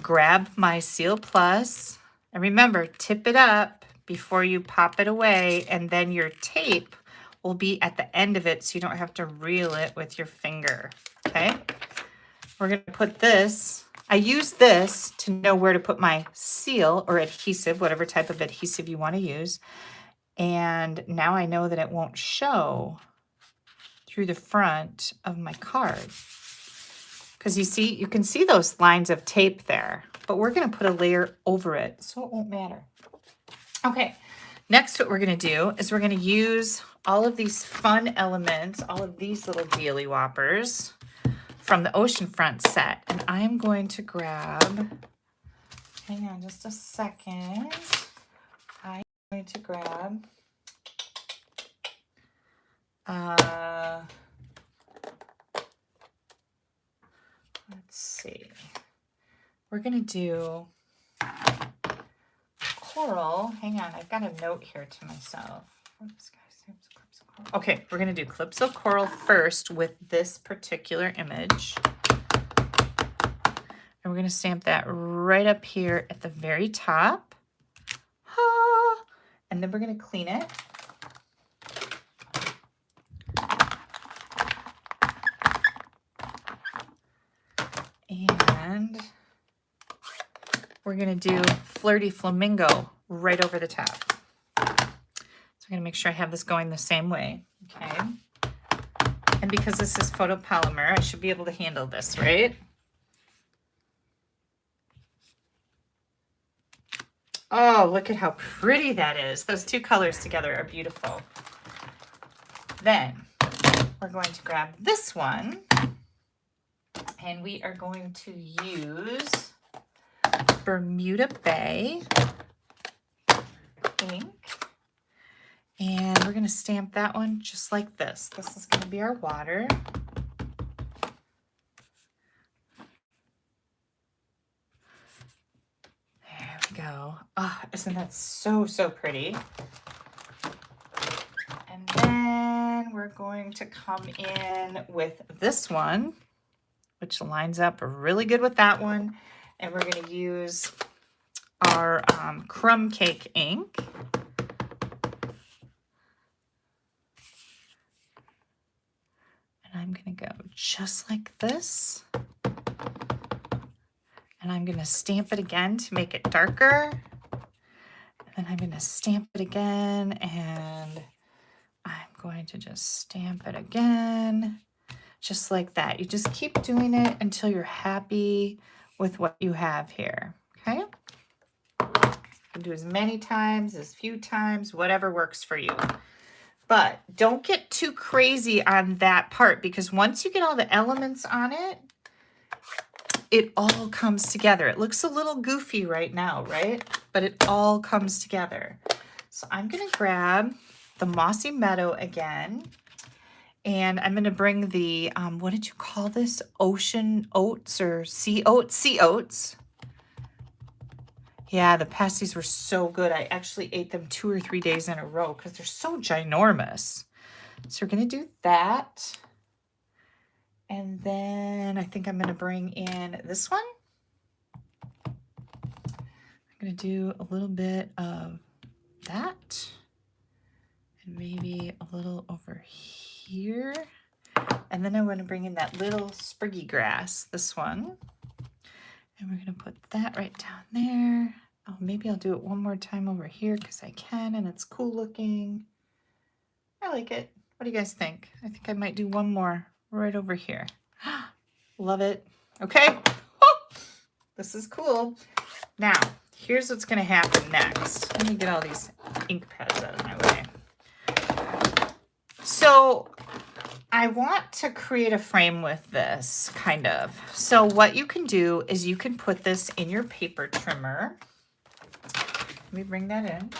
grab my Seal Plus, and remember, tip it up before you pop it away, and then your tape will be at the end of it so you don't have to reel it with your finger, okay? We're going to put this, I use this to know where to put my seal or adhesive, whatever type of adhesive you want to use. And now I know that it won't show through the front of my card. Because you can see those lines of tape there, but we're going to put a layer over it so it won't matter. Okay, next what we're going to do is we're going to use all of these fun elements, all of these little dealy whoppers from the oceanfront set. And I'm going to grab, hang on just a second. I'm going to grab, let's see. We're going to do coral. Hang on, I've got a note here to myself. Oops, guys. Okay, we're going to do clips of coral first with this particular image. And we're going to stamp that right up here at the very top. And then we're going to clean it. And we're going to do Flirty Flamingo right over the top. So I'm going to make sure I have this going the same way, okay? And because this is photopolymer, I should be able to handle this, right? Oh, look at how pretty that is. Those two colors together are beautiful. Then we're going to grab this one, and we are going to use Bermuda Bay ink. And we're going to stamp that one just like this. This is going to be our water. There we go. Oh, isn't that so, so pretty? And then we're going to come in with this one, which lines up really good with that one. And we're going to use our crumb cake ink. I'm going to go just like this. And I'm going to stamp it again to make it darker. And then I'm going to stamp it again. And I'm going to just stamp it again. Just like that. You just keep doing it until you're happy with what you have here. Okay? You can do as many times, as few times, whatever works for you. But don't get too crazy on that part, because once you get all the elements on it, it all comes together. It looks a little goofy right now, right? But it all comes together. So I'm going to grab the Mossy Meadow again, and I'm going to bring the, what did you call this? Ocean oats or sea oats? Sea oats. Yeah, the pasties were so good. I actually ate them 2 or 3 days in a row because they're so ginormous. So we're going to do that. And then I think I'm going to bring in this one. I'm going to do a little bit of that. And maybe a little over here. And then I want to bring in that little spriggy grass, this one. And we're going to put that right down there. Oh, maybe I'll do it one more time over here because I can and it's cool looking. I like it. What do you guys think? I think I might do one more right over here. Love it. Okay. Oh, this is cool. Now, here's what's going to happen next. Let me get all these ink pads out of my way. So I want to create a frame with this, kind of. So what you can do is you can put this in your paper trimmer. Let me bring that in.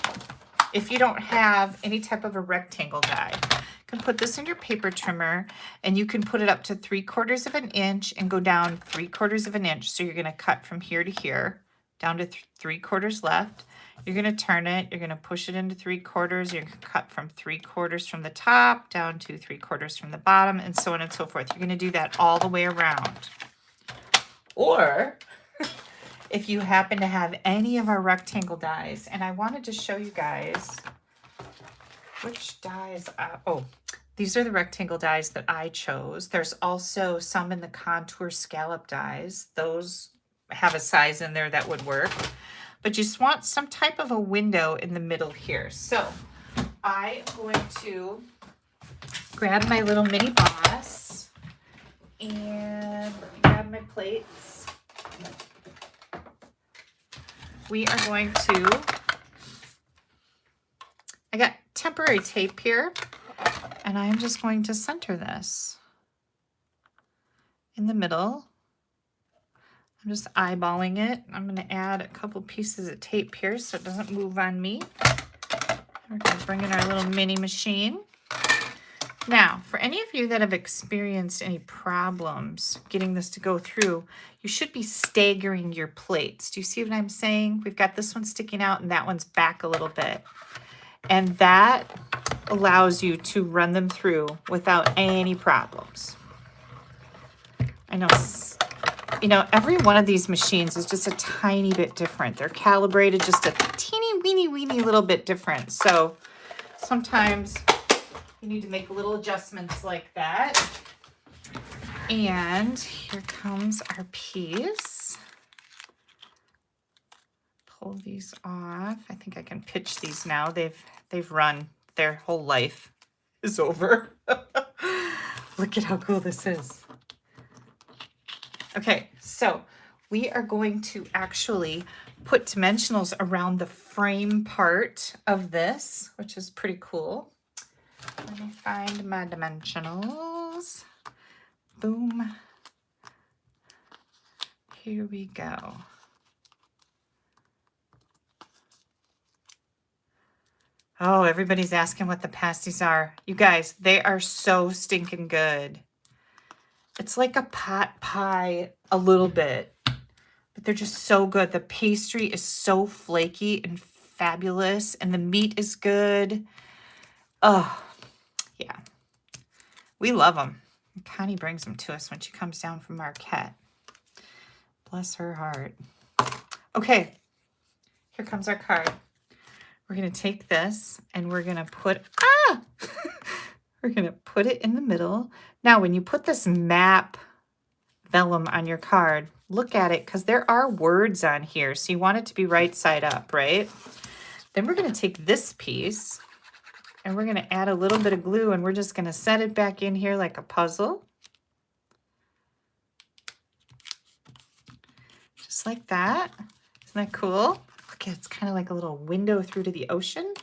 If you don't have any type of a rectangle die, you can put this in your paper trimmer and you can put it up to 3/4 of an inch and go down 3/4 of an inch. So you're going to cut from here to here, down to 3/4 left. You're going to turn it, you're going to push it into 3/4, you're going to cut from 3/4 from the top down to 3/4 from the bottom, and so on and so forth. You're going to do that all the way around. Or if you happen to have any of our rectangle dies, and I wanted to show you guys which dies, these are the rectangle dies that I chose. There's also some in the contour scallop dies. Those have a size in there that would work. But you just want some type of a window in the middle here. So I am going to grab my little mini boss and grab my plates. We are going to, I got temporary tape here, and I'm just going to center this in the middle. I'm just eyeballing it. I'm going to add a couple pieces of tape here so it doesn't move on me. We're going to bring in our little mini machine. Now, for any of you that have experienced any problems getting this to go through, you should be staggering your plates. Do you see what I'm saying? We've got this one sticking out and that one's back a little bit. And that allows you to run them through without any problems. I know, you know, every one of these machines is just a tiny bit different. They're calibrated just a teeny weeny little bit different. So sometimes you need to make little adjustments like that. And here comes our piece. Pull these off. I think I can pitch these now. They've run. Their whole life is over. Look at how cool this is. Okay, so we are going to actually put dimensionals around the frame part of this, which is pretty cool. Let me find my dimensionals. Boom. Here we go. Oh, everybody's asking what the pasties are. You guys, they are so stinking good. It's like a pot pie a little bit, but they're just so good. The pastry is so flaky and fabulous, and the meat is good. Oh, yeah. We love them. Connie brings them to us when she comes down from Marquette. Bless her heart. Okay, here comes our card. We're going to take this and we're going to put, we're going to put it in the middle. Now, when you put this map vellum on your card, look at it because there are words on here. So you want it to be right side up, right? Then we're going to take this piece and we're going to add a little bit of glue and we're just going to set it back in here like a puzzle. Just like that. Isn't that cool? Look, it's kind of like a little window through to the ocean.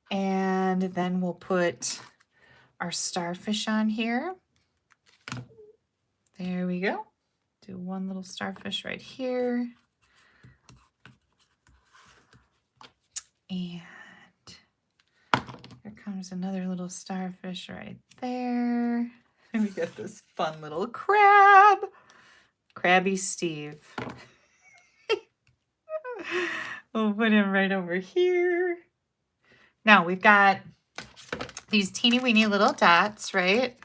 And then we'll put our starfish on here. There we go. Do one little starfish right here. And here comes another little starfish right there. And we got this fun little crab. Crabby Steve. We'll put him right over here. Now we've got these teeny weeny little dots, right?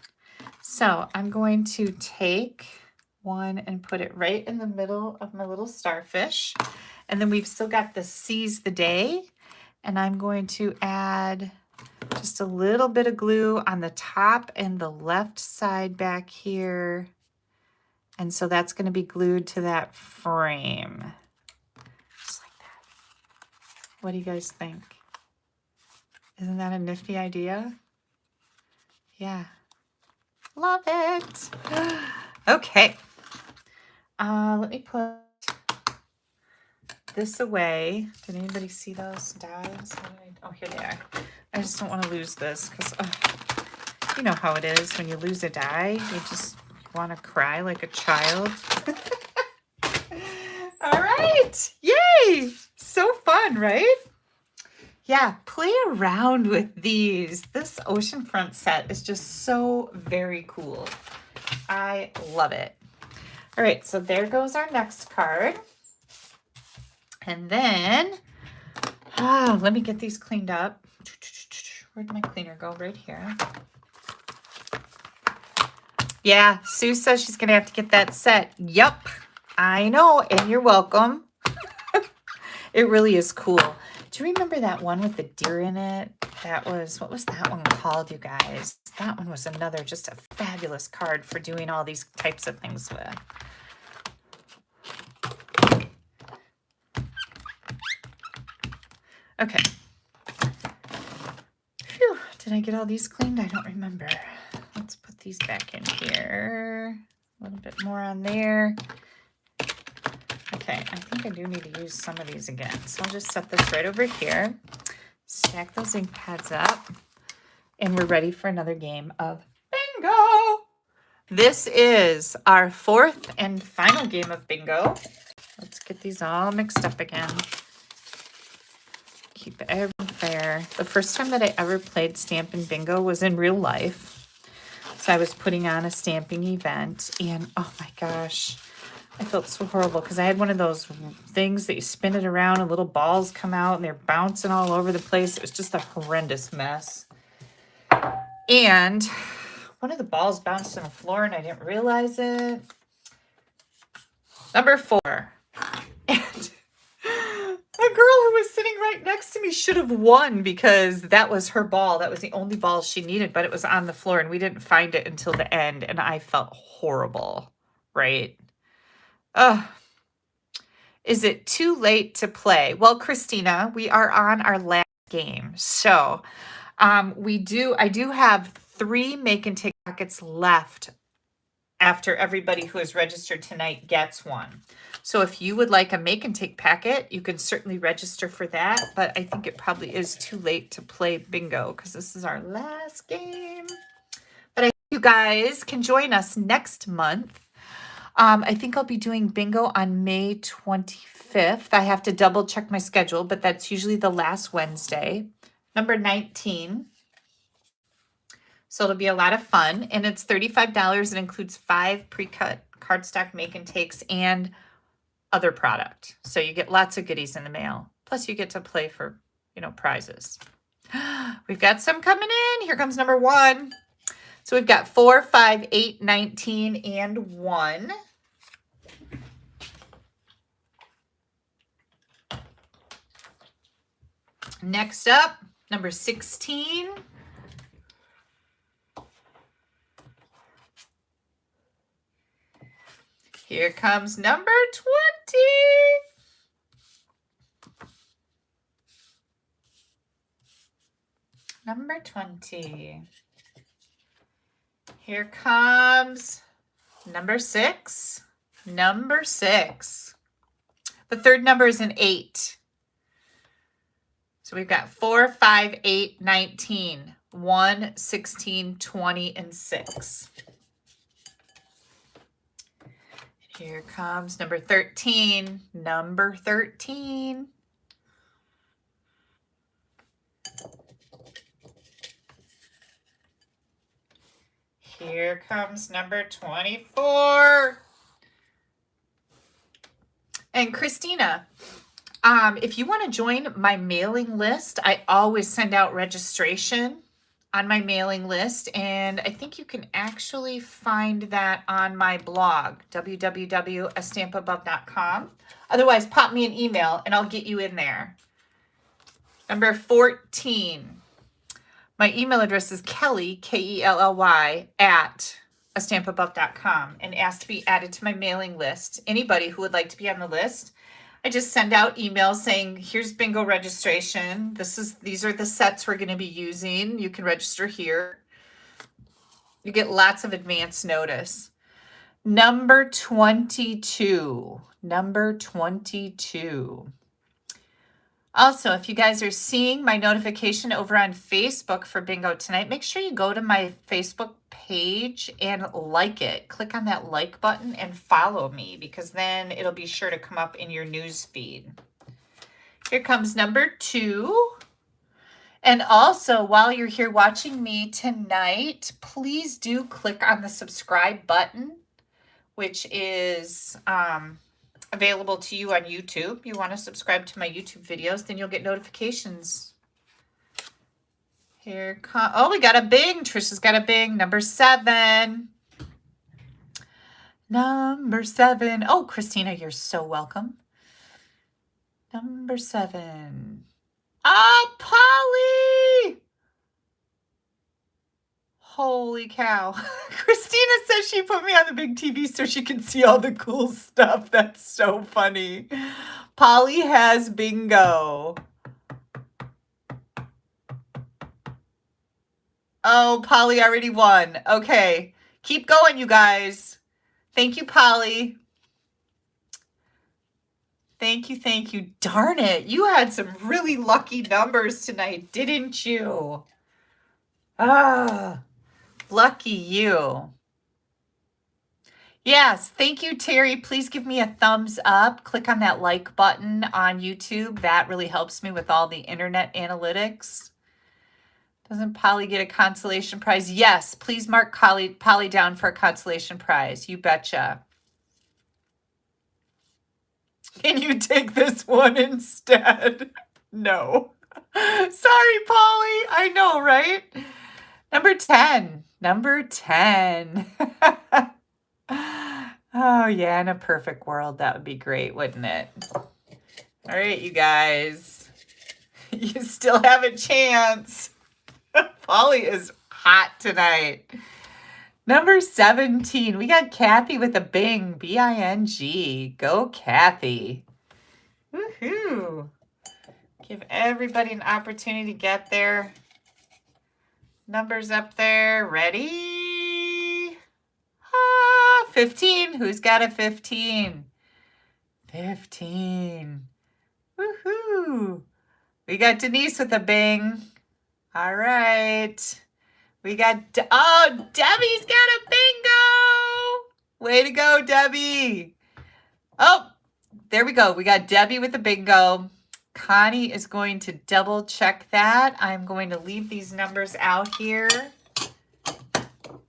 So I'm going to take one and put it right in the middle of my little starfish. And then we've still got the seize the day. And I'm going to add Just a little bit of glue on the top and the left side back here. And so that's going to be glued to that frame. Just like that. What do you guys think? Isn't that a nifty idea? Yeah. Love it. Okay. Let me put this away. Did anybody see those dies? Oh, here they are. I just don't want to lose this because you know how it is when you lose a die. You just want to cry like a child. All right. Yay. So fun, right? Yeah, play around with these. This oceanfront set is just so very cool. I love it. All right, so there goes our next card. And then, let me get these cleaned up. Where'd my cleaner go? Right here. Yeah, Sue says she's going to have to get that set. Yup, I know, and you're welcome. It really is cool. Do you remember that one with the deer in it? That was, what was that one called, you guys? That one was another, just a fabulous card for doing all these types of things with. Okay. Phew, did I get all these cleaned? I don't remember. Let's put these back in here. A little bit more on there. Okay, I think I do need to use some of these again. So I'll just set this right over here. Stack those ink pads up. And we're ready for another game of bingo. This is our fourth and final game of bingo. Let's get these all mixed up again. Keep everything fair. The first time that I ever played Stampin' Bingo was in real life. So I was putting on a stamping event, and oh my gosh, I felt so horrible because I had one of those things that you spin it around and little balls come out and they're bouncing all over the place. It was just a horrendous mess. And one of the balls bounced on the floor and I didn't realize it. Number 4. And a girl who was sitting right next to me should have won because that was her ball. That was the only ball she needed, but it was on the floor and we didn't find it until the end. And I felt horrible, right? Is it too late to play? Well, Christina, we are on our last game. So I do have 3 make and take packets left after everybody who is registered tonight gets one. So if you would like a make and take packet, you can certainly register for that. But I think it probably is too late to play bingo because this is our last game. But I hope you guys can join us next month. I think I'll be doing bingo on May 25th. I have to double check my schedule, but that's usually the last Wednesday. Number 19. So it'll be a lot of fun, and it's $35. It includes 5 pre-cut cardstock make and takes and other product. So you get lots of goodies in the mail. Plus you get to play for, prizes. We've got some coming in. Here comes number 1. So we've got 4, 5, 8, 19, and 1. Next up, number 16. Here comes number 20. Number 20. Here comes number 6. Number 6. The third number is an 8. So we've got 4, 5, 8, 19, 1, 16, 20, and 6. Here comes number 13. Number 13. Here comes number 24. And Christina, if you want to join my mailing list, I always send out registration on my mailing list, and I think you can actually find that on my blog, www.AStampAbove.com. Otherwise, pop me an email and I'll get you in there. Number 14. My email address is Kelly, Kelly, at AStampAbove.com, and ask to be added to my mailing list. Anybody who would like to be on the list, I just send out emails saying, here's bingo registration. These are the sets we're going to be using. You can register here. You get lots of advance notice. Number 22. Number 22. Also, if you guys are seeing my notification over on Facebook for bingo tonight, make sure you go to my Facebook page and like it. Click on that like button and follow me, because then it'll be sure to come up in your news feed. Here comes number 2. And also, while you're here watching me tonight, please do click on the subscribe button, which is available to you on YouTube. You want to subscribe to my YouTube videos, then you'll get notifications. Oh, we got a bing. Trisha's got a bing. Number 7. Number 7. Oh, Christina, you're so welcome. Number 7. Oh, Polly! Holy cow. Christina says she put me on the big TV so she can see all the cool stuff. That's so funny. Polly has bingo. Oh, Polly already won. Okay. Keep going, you guys. Thank you, Polly. Thank you, thank you. Darn it. You had some really lucky numbers tonight, didn't you? Ah. Lucky you. Yes, thank you, Terry. Please give me a thumbs up. Click on that like button on YouTube. That really helps me with all the internet analytics. Doesn't Polly get a consolation prize? Yes, please mark Polly down for a consolation prize. You betcha. Can you take this one instead? No. Sorry, Polly. I know, right? Number 10. Number 10. Oh, yeah, in a perfect world, that would be great, wouldn't it? All right, you guys. You still have a chance. Polly is hot tonight. Number 17. We got Kathy with a bing. B-I-N-G. Go, Kathy. Woohoo. Give everybody an opportunity to get their numbers up there. Ready? 15. Who's got a 15? 15. Woohoo. We got Denise with a bing. All right. We got, oh, Debbie's got a bingo. Way to go, Debbie. Oh, there we go. We got Debbie with a bingo. Connie is going to double check that. I'm going to leave these numbers out here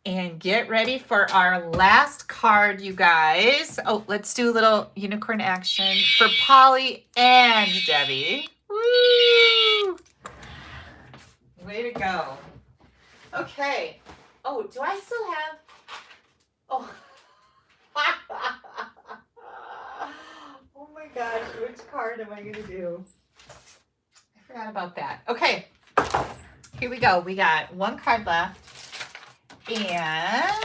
and get ready for our last card, you guys. Oh, let's do a little unicorn action for Polly and Debbie. Woo! Way to go. Okay. Oh, do I still have? Oh. Oh my gosh, which card am I going to do? I forgot about that. Okay, here we go. We got one card left. And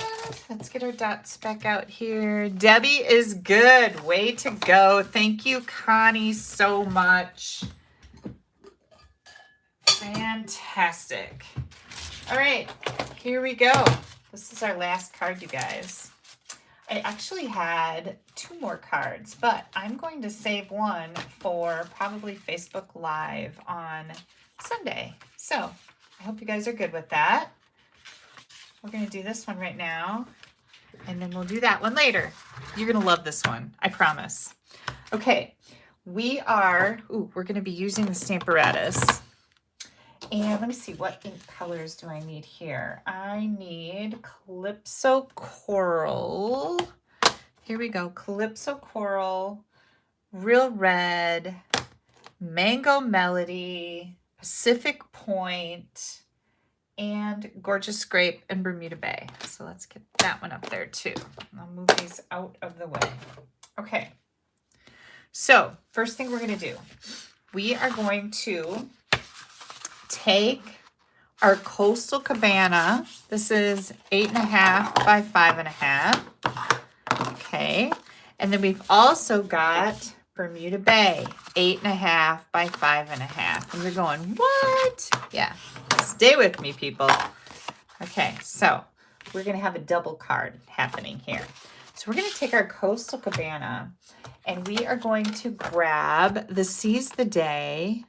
let's get our dots back out here. Debbie is good. Way to go. Thank you, Connie, so much. Fantastic. All right, here we go. This is our last card, you guys. I actually had 2 more cards, but I'm going to save one for probably Facebook Live on Sunday. So I hope you guys are good with that. We're going to do this one right now, and then we'll do that one later. You're going to love this one, I promise. Okay, we're going to be using the Stamparatus. And let me see, what ink colors do I need here? I need Calypso Coral. Here we go. Calypso Coral, Real Red, Mango Melody, Pacific Point, and Gorgeous Grape and Bermuda Bay. So let's get that one up there too. I'll move these out of the way. Okay. So first thing we're going to do, we are going to take our Coastal Cabana. This is 8.5 by 5.5. Okay. And then we've also got Bermuda Bay, 8.5 by 5.5. And you're going, what? Yeah. Stay with me, people. Okay. So we're going to have a double card happening here. So we're going to take our Coastal Cabana and we are going to grab the Seize the Day,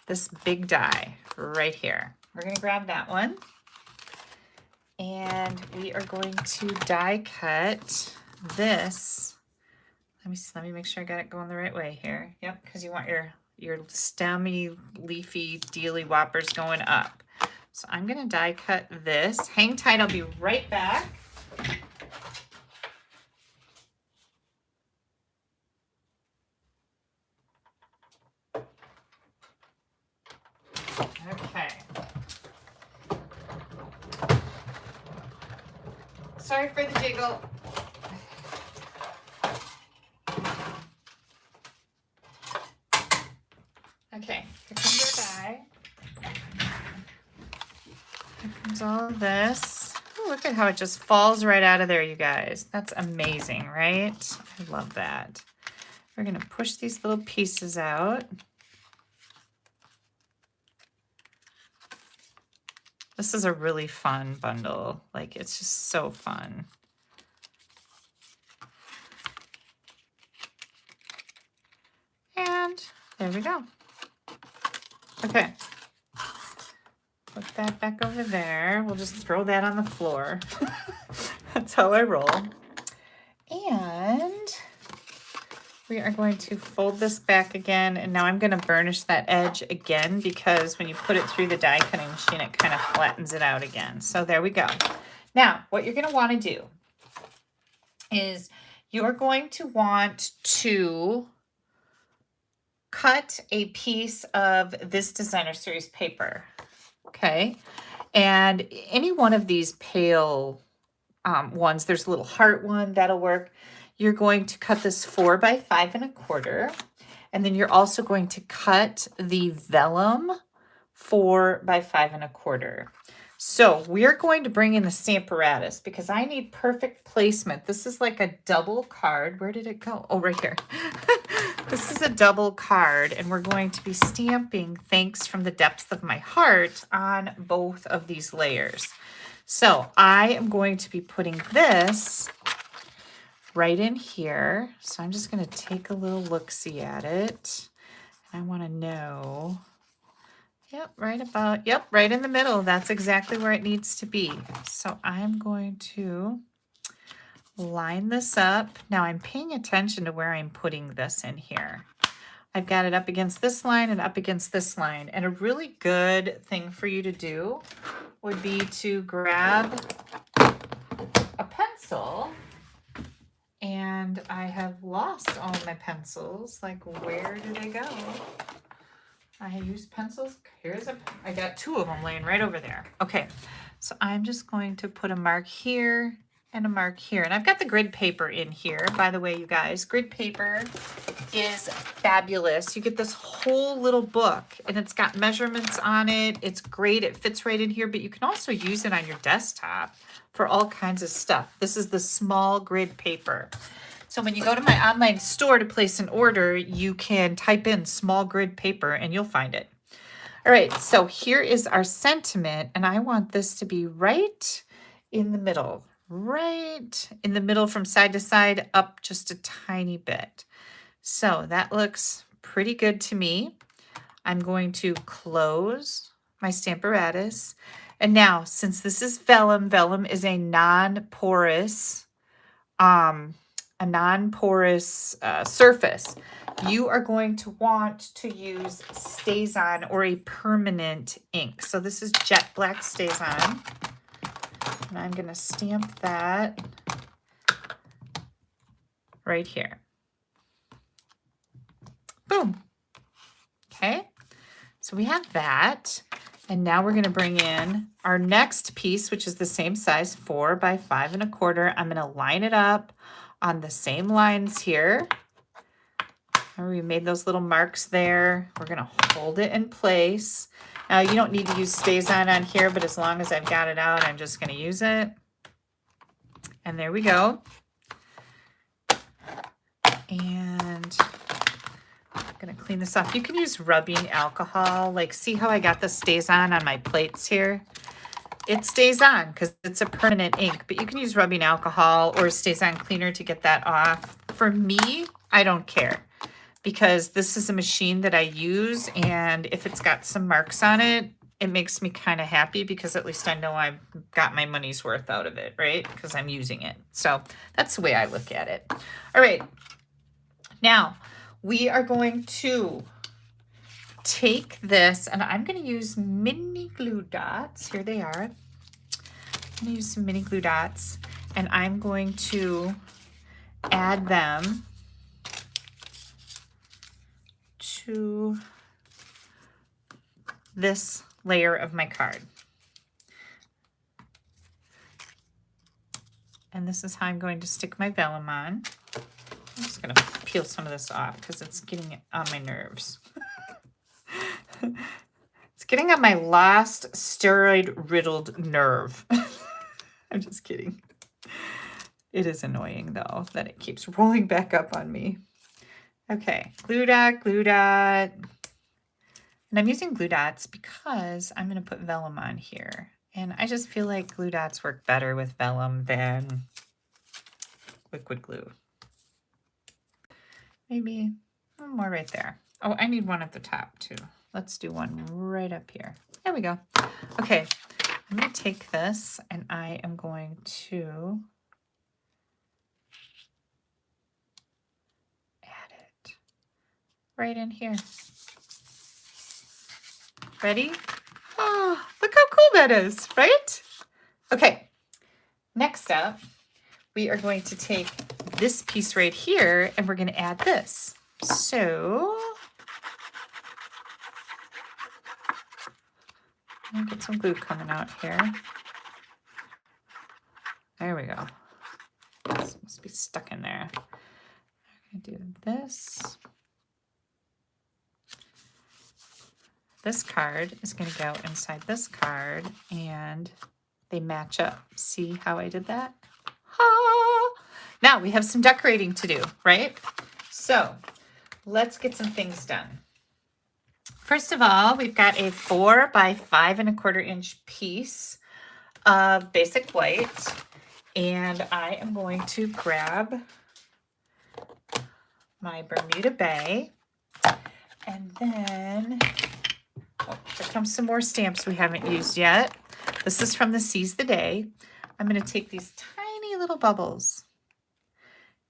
this big die right here. We're going to grab that one. And we are going to die cut this. Let me make sure I got it going the right way here. Yep, because you want your stemmy, leafy, dealy whoppers going up. So I'm going to die cut this. Hang tight, I'll be right back. Okay. Sorry for the jiggle. Okay, here comes your die. Here comes all of this. Ooh, look at how it just falls right out of there, you guys. That's amazing, right? I love that. We're going to push these little pieces out. This is a really fun bundle. Like, it's just so fun. And there we go. Okay. Put that back over there. We'll just throw that on the floor. That's how I roll. And we are going to fold this back again. And now I'm going to burnish that edge again because when you put it through the die cutting machine, it kind of flattens it out again. So there we go. Now, what you're going to want to do is you're going to want to cut a piece of this designer series paper. Okay. And any one of these pale ones, there's a little heart one that'll work. You're going to cut this 4 by 5 1/4. And then you're also going to cut the vellum 4 by 5 1/4. So we're going to bring in the Stamparatus because I need perfect placement. This is like a double card. Where did it go? Oh, right here. This is a double card, and we're going to be stamping Thanks from the Depths of My Heart on both of these layers. So I am going to be putting this right in here. So I'm just going to take a little look-see at it. I want to know, yep, right in the middle. That's exactly where it needs to be. So I'm going to line this up. Now I'm paying attention to where I'm putting this in here. I've got it up against this line and up against this line. And a really good thing for you to do would be to grab a pencil. And I have lost all my pencils. Like, where do they go? I use pencils. I got 2 of them laying right over there. Okay, so I'm just going to put a mark here and a mark here. And I've got the grid paper in here. By the way, you guys, grid paper is fabulous. You get this whole little book and it's got measurements on it. It's great. It fits right in here, but you can also use it on your desktop for all kinds of stuff. This is the small grid paper. So when you go to my online store to place an order, you can type in small grid paper and you'll find it. All right, so here is our sentiment, and I want this to be right in the middle from side to side, up just a tiny bit. So that looks pretty good to me. I'm going to close my Stamparatus. And now, since this is vellum, vellum is a non-porous surface. You are going to want to use StazOn or a permanent ink. So this is jet black StazOn. And I'm going to stamp that right here. Boom. Okay. So we have that. And now we're going to bring in our next piece, which is the same size, 4 by 5 1/4. I'm going to line it up on the same lines here. We made those little marks there. We're gonna hold it in place. Now you don't need to use StaysOn on here, but as long as I've got it out, I'm just gonna use it. And there we go. And I'm gonna clean this off. You can use rubbing alcohol. Like, see how I got the StaysOn on my plates here? It stays on because it's a permanent ink, but you can use rubbing alcohol or StaysOn cleaner to get that off. For me, I don't care because this is a machine that I use, and if it's got some marks on it, it makes me kind of happy because at least I know I've got my money's worth out of it, right? Because I'm using it. So that's the way I look at it. All right. Now we are going to take this, and I'm going to use mini glue dots. Here they are. I'm going to use some mini glue dots, and I'm going to add them to this layer of my card. And this is how I'm going to stick my vellum on. I'm just going to peel some of this off because it's getting on my nerves. It's getting on my last steroid-riddled nerve. I'm just kidding. It is annoying, though, that it keeps rolling back up on me. Okay, glue dot, glue dot. And I'm using glue dots because I'm going to put vellum on here. And I just feel like glue dots work better with vellum than liquid glue. Maybe one more right there. Oh, I need one at the top, too. Let's do one right up here. There we go. Okay, I'm going to take this and I am going to add it right in here. Ready? Oh, look how cool that is, right? Okay, next up, we are going to take this piece right here and we're going to add this. So, I'm going to get some glue coming out here. There we go. This must be stuck in there. I'm going to do this. This card is going to go inside this card, and they match up. See how I did that? Ah! Now we have some decorating to do, right? So let's get some things done. First of all, we've got a 4 by 5 1/4 inch piece of basic white, and I am going to grab my Bermuda Bay, and then oh, here comes some more stamps we haven't used yet. This is from the Seize the Day. I'm going to take these tiny little bubbles,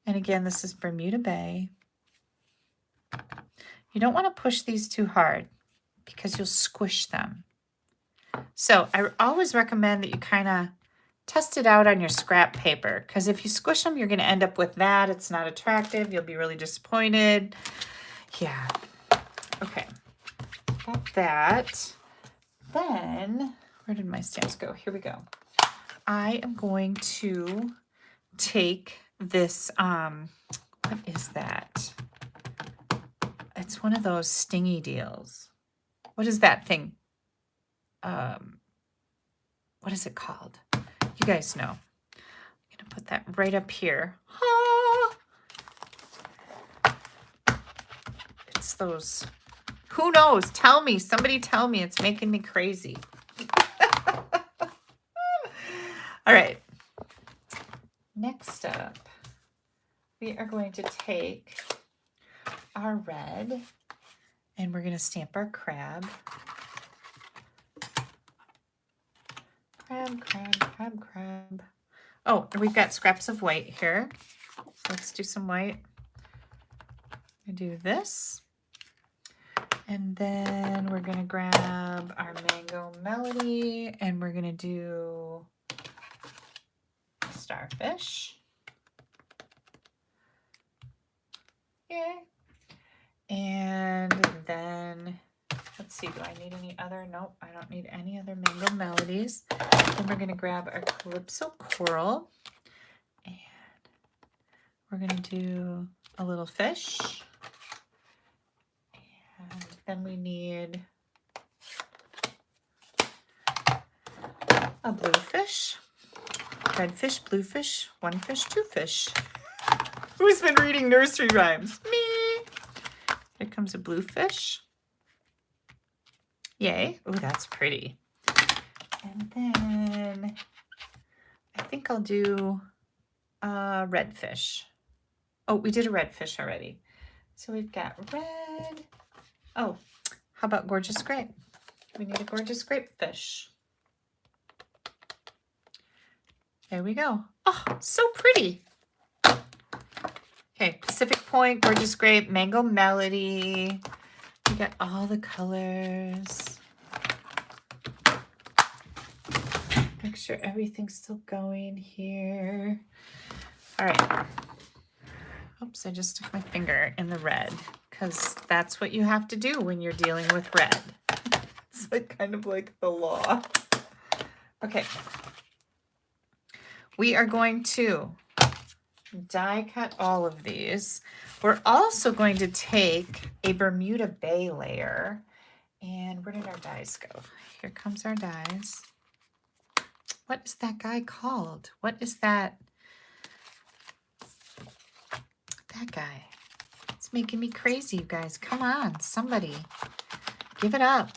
and again, this is Bermuda Bay. You don't want to push these too hard because you'll squish them. So I always recommend that you kind of test it out on your scrap paper, because if you squish them, you're going to end up with that. It's not attractive. You'll be really disappointed. Yeah. Okay. Got that. Then, where did my stamps go? Here we go. I am going to take this, what is that? It's one of those stingy deals. What is that thing? What is it called? You guys know. I'm going to put that right up here. Ah! It's those, who knows? Tell me. Somebody tell me. It's making me crazy. All right. Next up, we are going to take our red and we're going to stamp our crab. Crab, crab, crab, crab. Oh, and we've got scraps of white here. Let's do some white. I do this. And then we're going to grab our Mango Melody and we're going to do Starfish. Yay. And then, let's see, do I need any other? Nope, I don't need any other Mango Melodies. Then we're going to grab our Calypso Coral. And we're going to do a little fish. Then we need a bluefish, red fish, bluefish, one fish, two fish. Who's been reading nursery rhymes? Me. Here comes a bluefish. Yay. Oh, that's pretty. And then I think I'll do a red fish. Oh, we did a red fish already. So we've got red. Oh, how about gorgeous grape? We need a gorgeous grape fish. There we go. Oh, so pretty. Okay, Pacific Point, gorgeous grape, mango melody. We got all the colors. Make sure everything's still going here. All right. Oops, I just stuck my finger in the red because that's what you have to do when you're dealing with red. It's like kind of like the law. Okay. We are going to die cut all of these. We're also going to take a Bermuda Bay layer. And where did our dies go? Here comes our dies. What is that guy called? What is that? That guy. It's making me crazy, you guys. Come on, somebody. Give it up.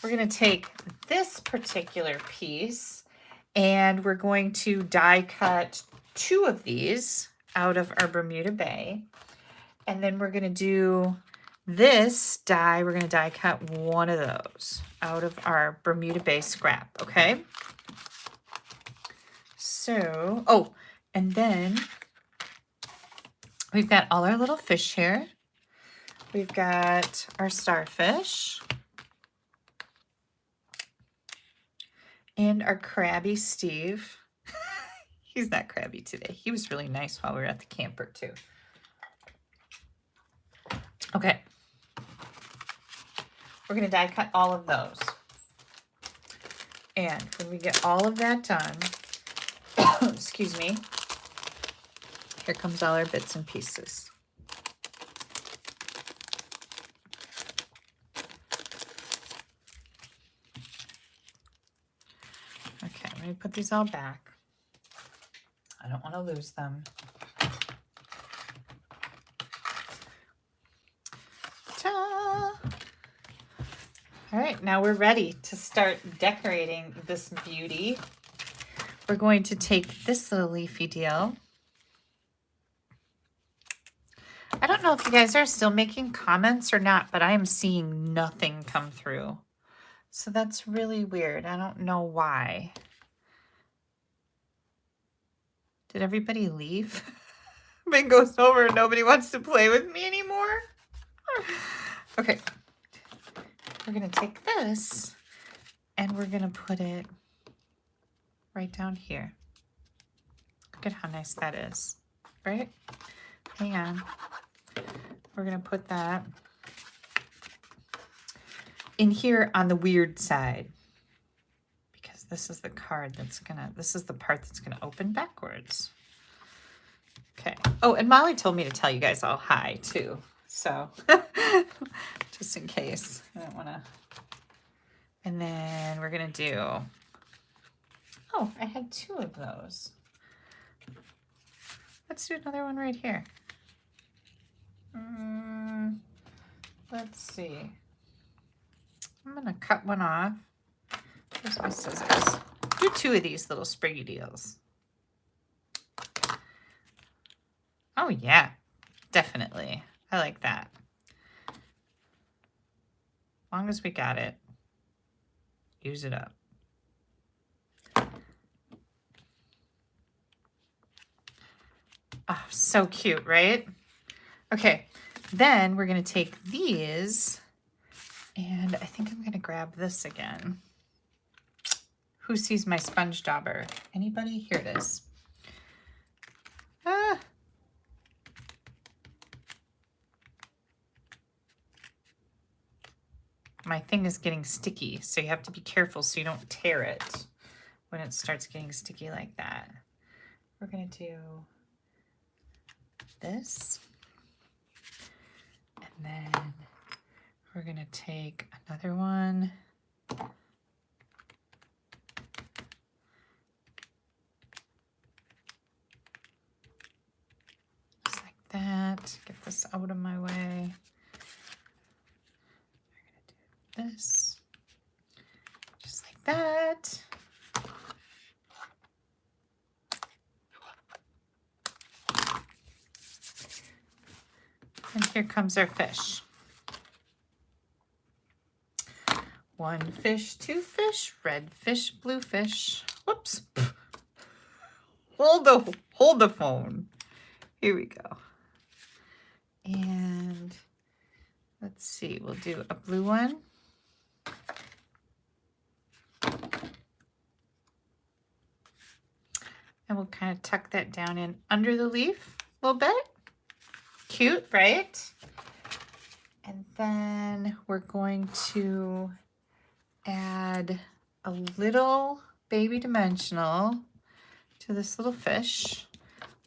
We're going to take this particular piece and we're going to die cut 2 of these out of our Bermuda Bay. And then we're going to do this die. We're going to die cut 1 of those out of our Bermuda Bay scrap. Okay. So, oh, and then we've got all our little fish here. We've got our starfish. And our crabby Steve. He's not crabby today. He was really nice while we were at the camper too. Okay. We're going to die cut all of those. And when we get all of that done, excuse me, here comes all our bits and pieces. Okay, let me put these all back. I don't want to lose them. Ta! All right, now we're ready to start decorating this beauty. We're going to take this little leafy deal. I don't know if you guys are still making comments or not, but I am seeing nothing come through. So that's really weird. I don't know why. Did everybody leave? Bingo's over and nobody wants to play with me anymore. Okay. We're going to take this and we're going to put it right down here. Look at how nice that is, right? Hang on. We're going to put that in here on the weird side because this is the card that's gonna, this is the part that's gonna open backwards. Okay. Oh, and Molly told me to tell you guys all hi too. So just in case I don't want to. And then we're going to do, oh, I had 2 of those. Let's do another one right here. Let's see. I'm going to cut one off. Here's my scissors. Do 2 of these little spriggy deals. Oh, yeah, definitely. I like that. As long as we got it, use it up. Oh, so cute, right? Okay, then we're going to take these, and I think I'm going to grab this again. Who sees my sponge dauber? Anybody? Here it is. Ah. My thing is getting sticky, so you have to be careful so you don't tear it when it starts getting sticky like that. We're going to do this. And And then we're going to take another one. Just like that. Get this out of my way. We're going to do this. Just like that. And here comes our fish. 1 fish, 2 fish, red fish, blue fish. Whoops. Hold the phone. Here we go. And let's see, we'll do a blue one. And we'll kind of tuck that down in under the leaf a little bit. Cute, right? And then we're going to add a little baby dimensional to this little fish.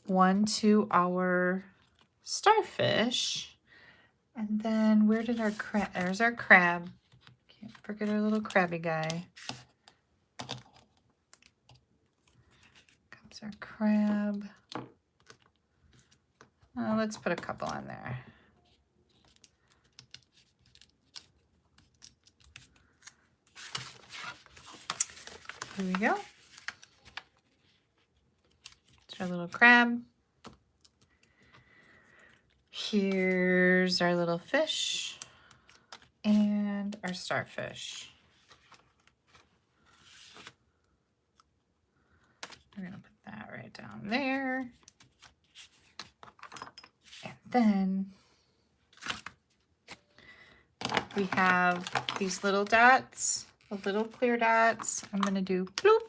1 to our starfish. And then where did our crab? There's our crab. Can't forget our little crabby guy. Comes our crab. Let's put a couple on there. Here we go. It's our little crab. Here's our little fish and our starfish. We're going to put that right down there. And then we have these little dots, the little clear dots. I'm going to do bloop.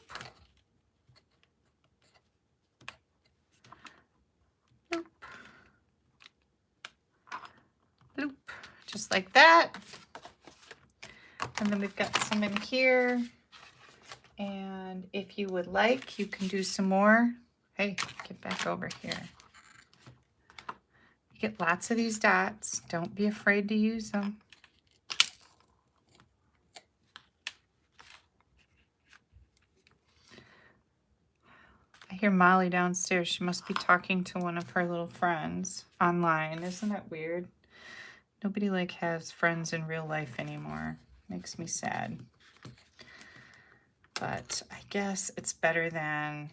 Bloop. Bloop. Just like that. And then we've got some in here. And if you would like, you can do some more. Hey, get back over here. You get lots of these dots. Don't be afraid to use them. I hear Molly downstairs. She must be talking to one of her little friends online. Isn't that weird? Nobody has friends in real life anymore. Makes me sad. But I guess it's better than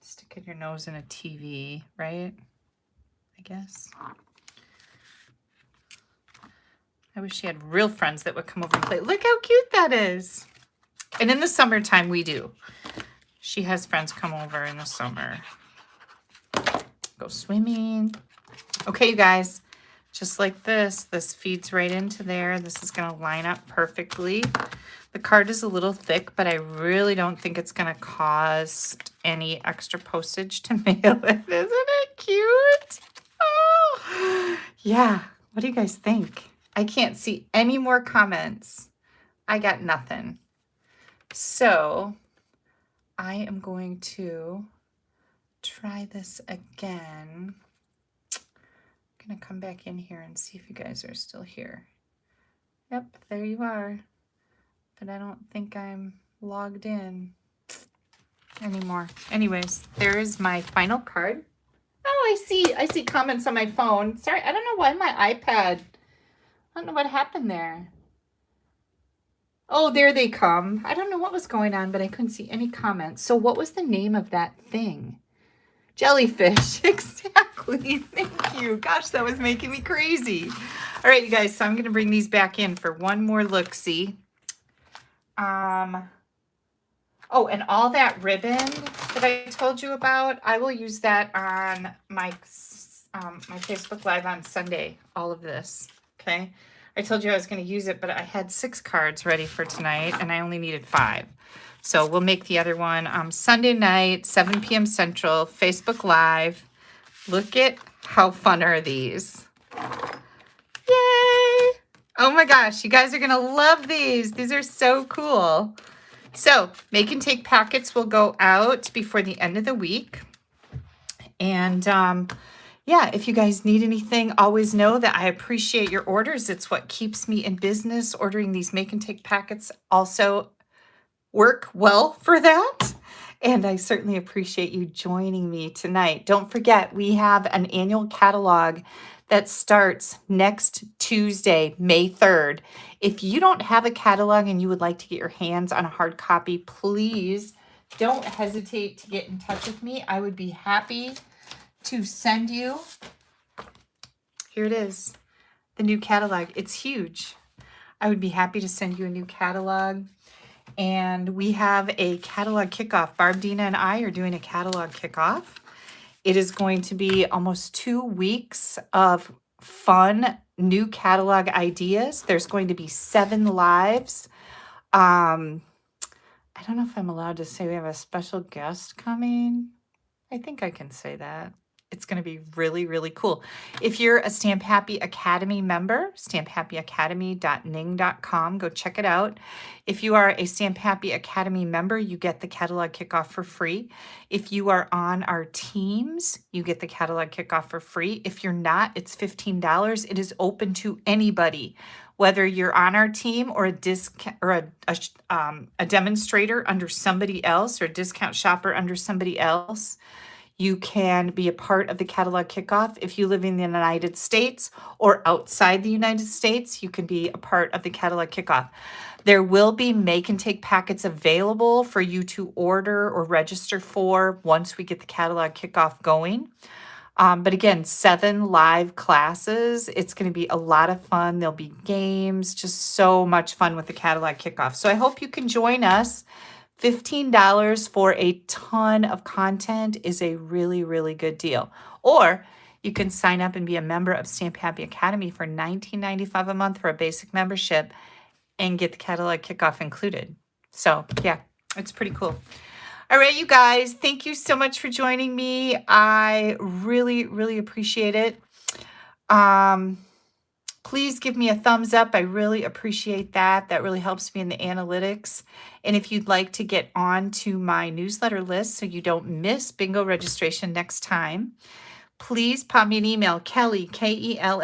sticking your nose in a TV, right? I guess. I wish she had real friends that would come over and play. Look how cute that is. And in the summertime, we do. She has friends come over in the summer. Go swimming. Okay, you guys. Just like this feeds right into there. This is going to line up perfectly. The card is a little thick, but I really don't think it's going to cost any extra postage to mail it. Isn't it cute? Oh, yeah. What do you guys think? I can't see any more comments. I got nothing. So I am going to try this again. I'm going to come back in here and see if you guys are still here. Yep, there you are. But I don't think I'm logged in anymore. Anyways, there is my final card. Oh, I see comments on my phone. Sorry, I don't know why my iPad. I don't know what happened there. Oh, there they come. I don't know what was going on, but I couldn't see any comments. So what was the name of that thing? Jellyfish. Exactly. Thank you. Gosh, that was making me crazy. All right, you guys. So I'm going to bring these back in for one more look-see. Oh, and all that ribbon that I told you about, I will use that on my my Facebook Live on Sunday, all of this, okay? I told you I was going to use it, but I had 6 cards ready for tonight, and I only needed 5. So we'll make the other one Sunday night, 7 p.m. Central, Facebook Live. Look at how fun are these. Yay! Oh my gosh, you guys are going to love these. These are so cool. So, make and take packets will go out before the end of the week. And yeah, if you guys need anything, always know that I appreciate your orders. It's what keeps me in business. Ordering these make and take packets also work well for that. And I certainly appreciate you joining me tonight. Don't forget, we have an annual catalog that starts next Tuesday, May 3rd. If you don't have a catalog and you would like to get your hands on a hard copy, please don't hesitate to get in touch with me. I would be happy to send you. Here it is, the new catalog. It's huge. I would be happy to send you a new catalog. And we have a catalog kickoff. Barb, Dina, and I are doing a catalog kickoff. It is going to be almost 2 weeks of fun new catalog ideas. There's going to be 7 lives. I don't know if I'm allowed to say we have a special guest coming. I think I can say that. It's going to be really, really cool. If you're a Stamp Happy Academy member, stamphappyacademy.ning.com, go check it out. If you are a Stamp Happy Academy member, you get the catalog kickoff for free. If you are on our teams, you get the catalog kickoff for free. If you're not, it's $15. It is open to anybody, whether you're on our team or a discount or a demonstrator under somebody else or a discount shopper under somebody else. You can be a part of the catalog kickoff. If you live in the United States or outside the United States, you can be a part of the catalog kickoff. There will be make and take packets available for you to order or register for once we get the catalog kickoff going. But again, 7 live classes. It's going to be a lot of fun. There'll be games, just so much fun with the catalog kickoff. So I hope you can join us. $15 for a ton of content is a really, really good deal. Or you can sign up and be a member of Stamp Happy Academy for $19.95 a month for a basic membership and get the catalog kickoff included. So yeah, it's pretty cool. All right, you guys, thank you so much for joining me. I really, really appreciate it. Please give me a thumbs up. I really appreciate that. That really helps me in the analytics. And if you'd like to get on to my newsletter list so you don't miss bingo registration next time, please pop me an email, Kelly, Kelly, at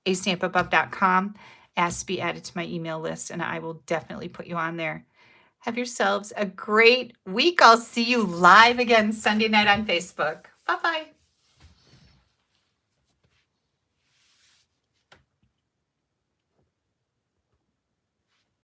AStampAbove.com. Ask to be added to my email list, and I will definitely put you on there. Have yourselves a great week. I'll see you live again Sunday night on Facebook. Bye-bye.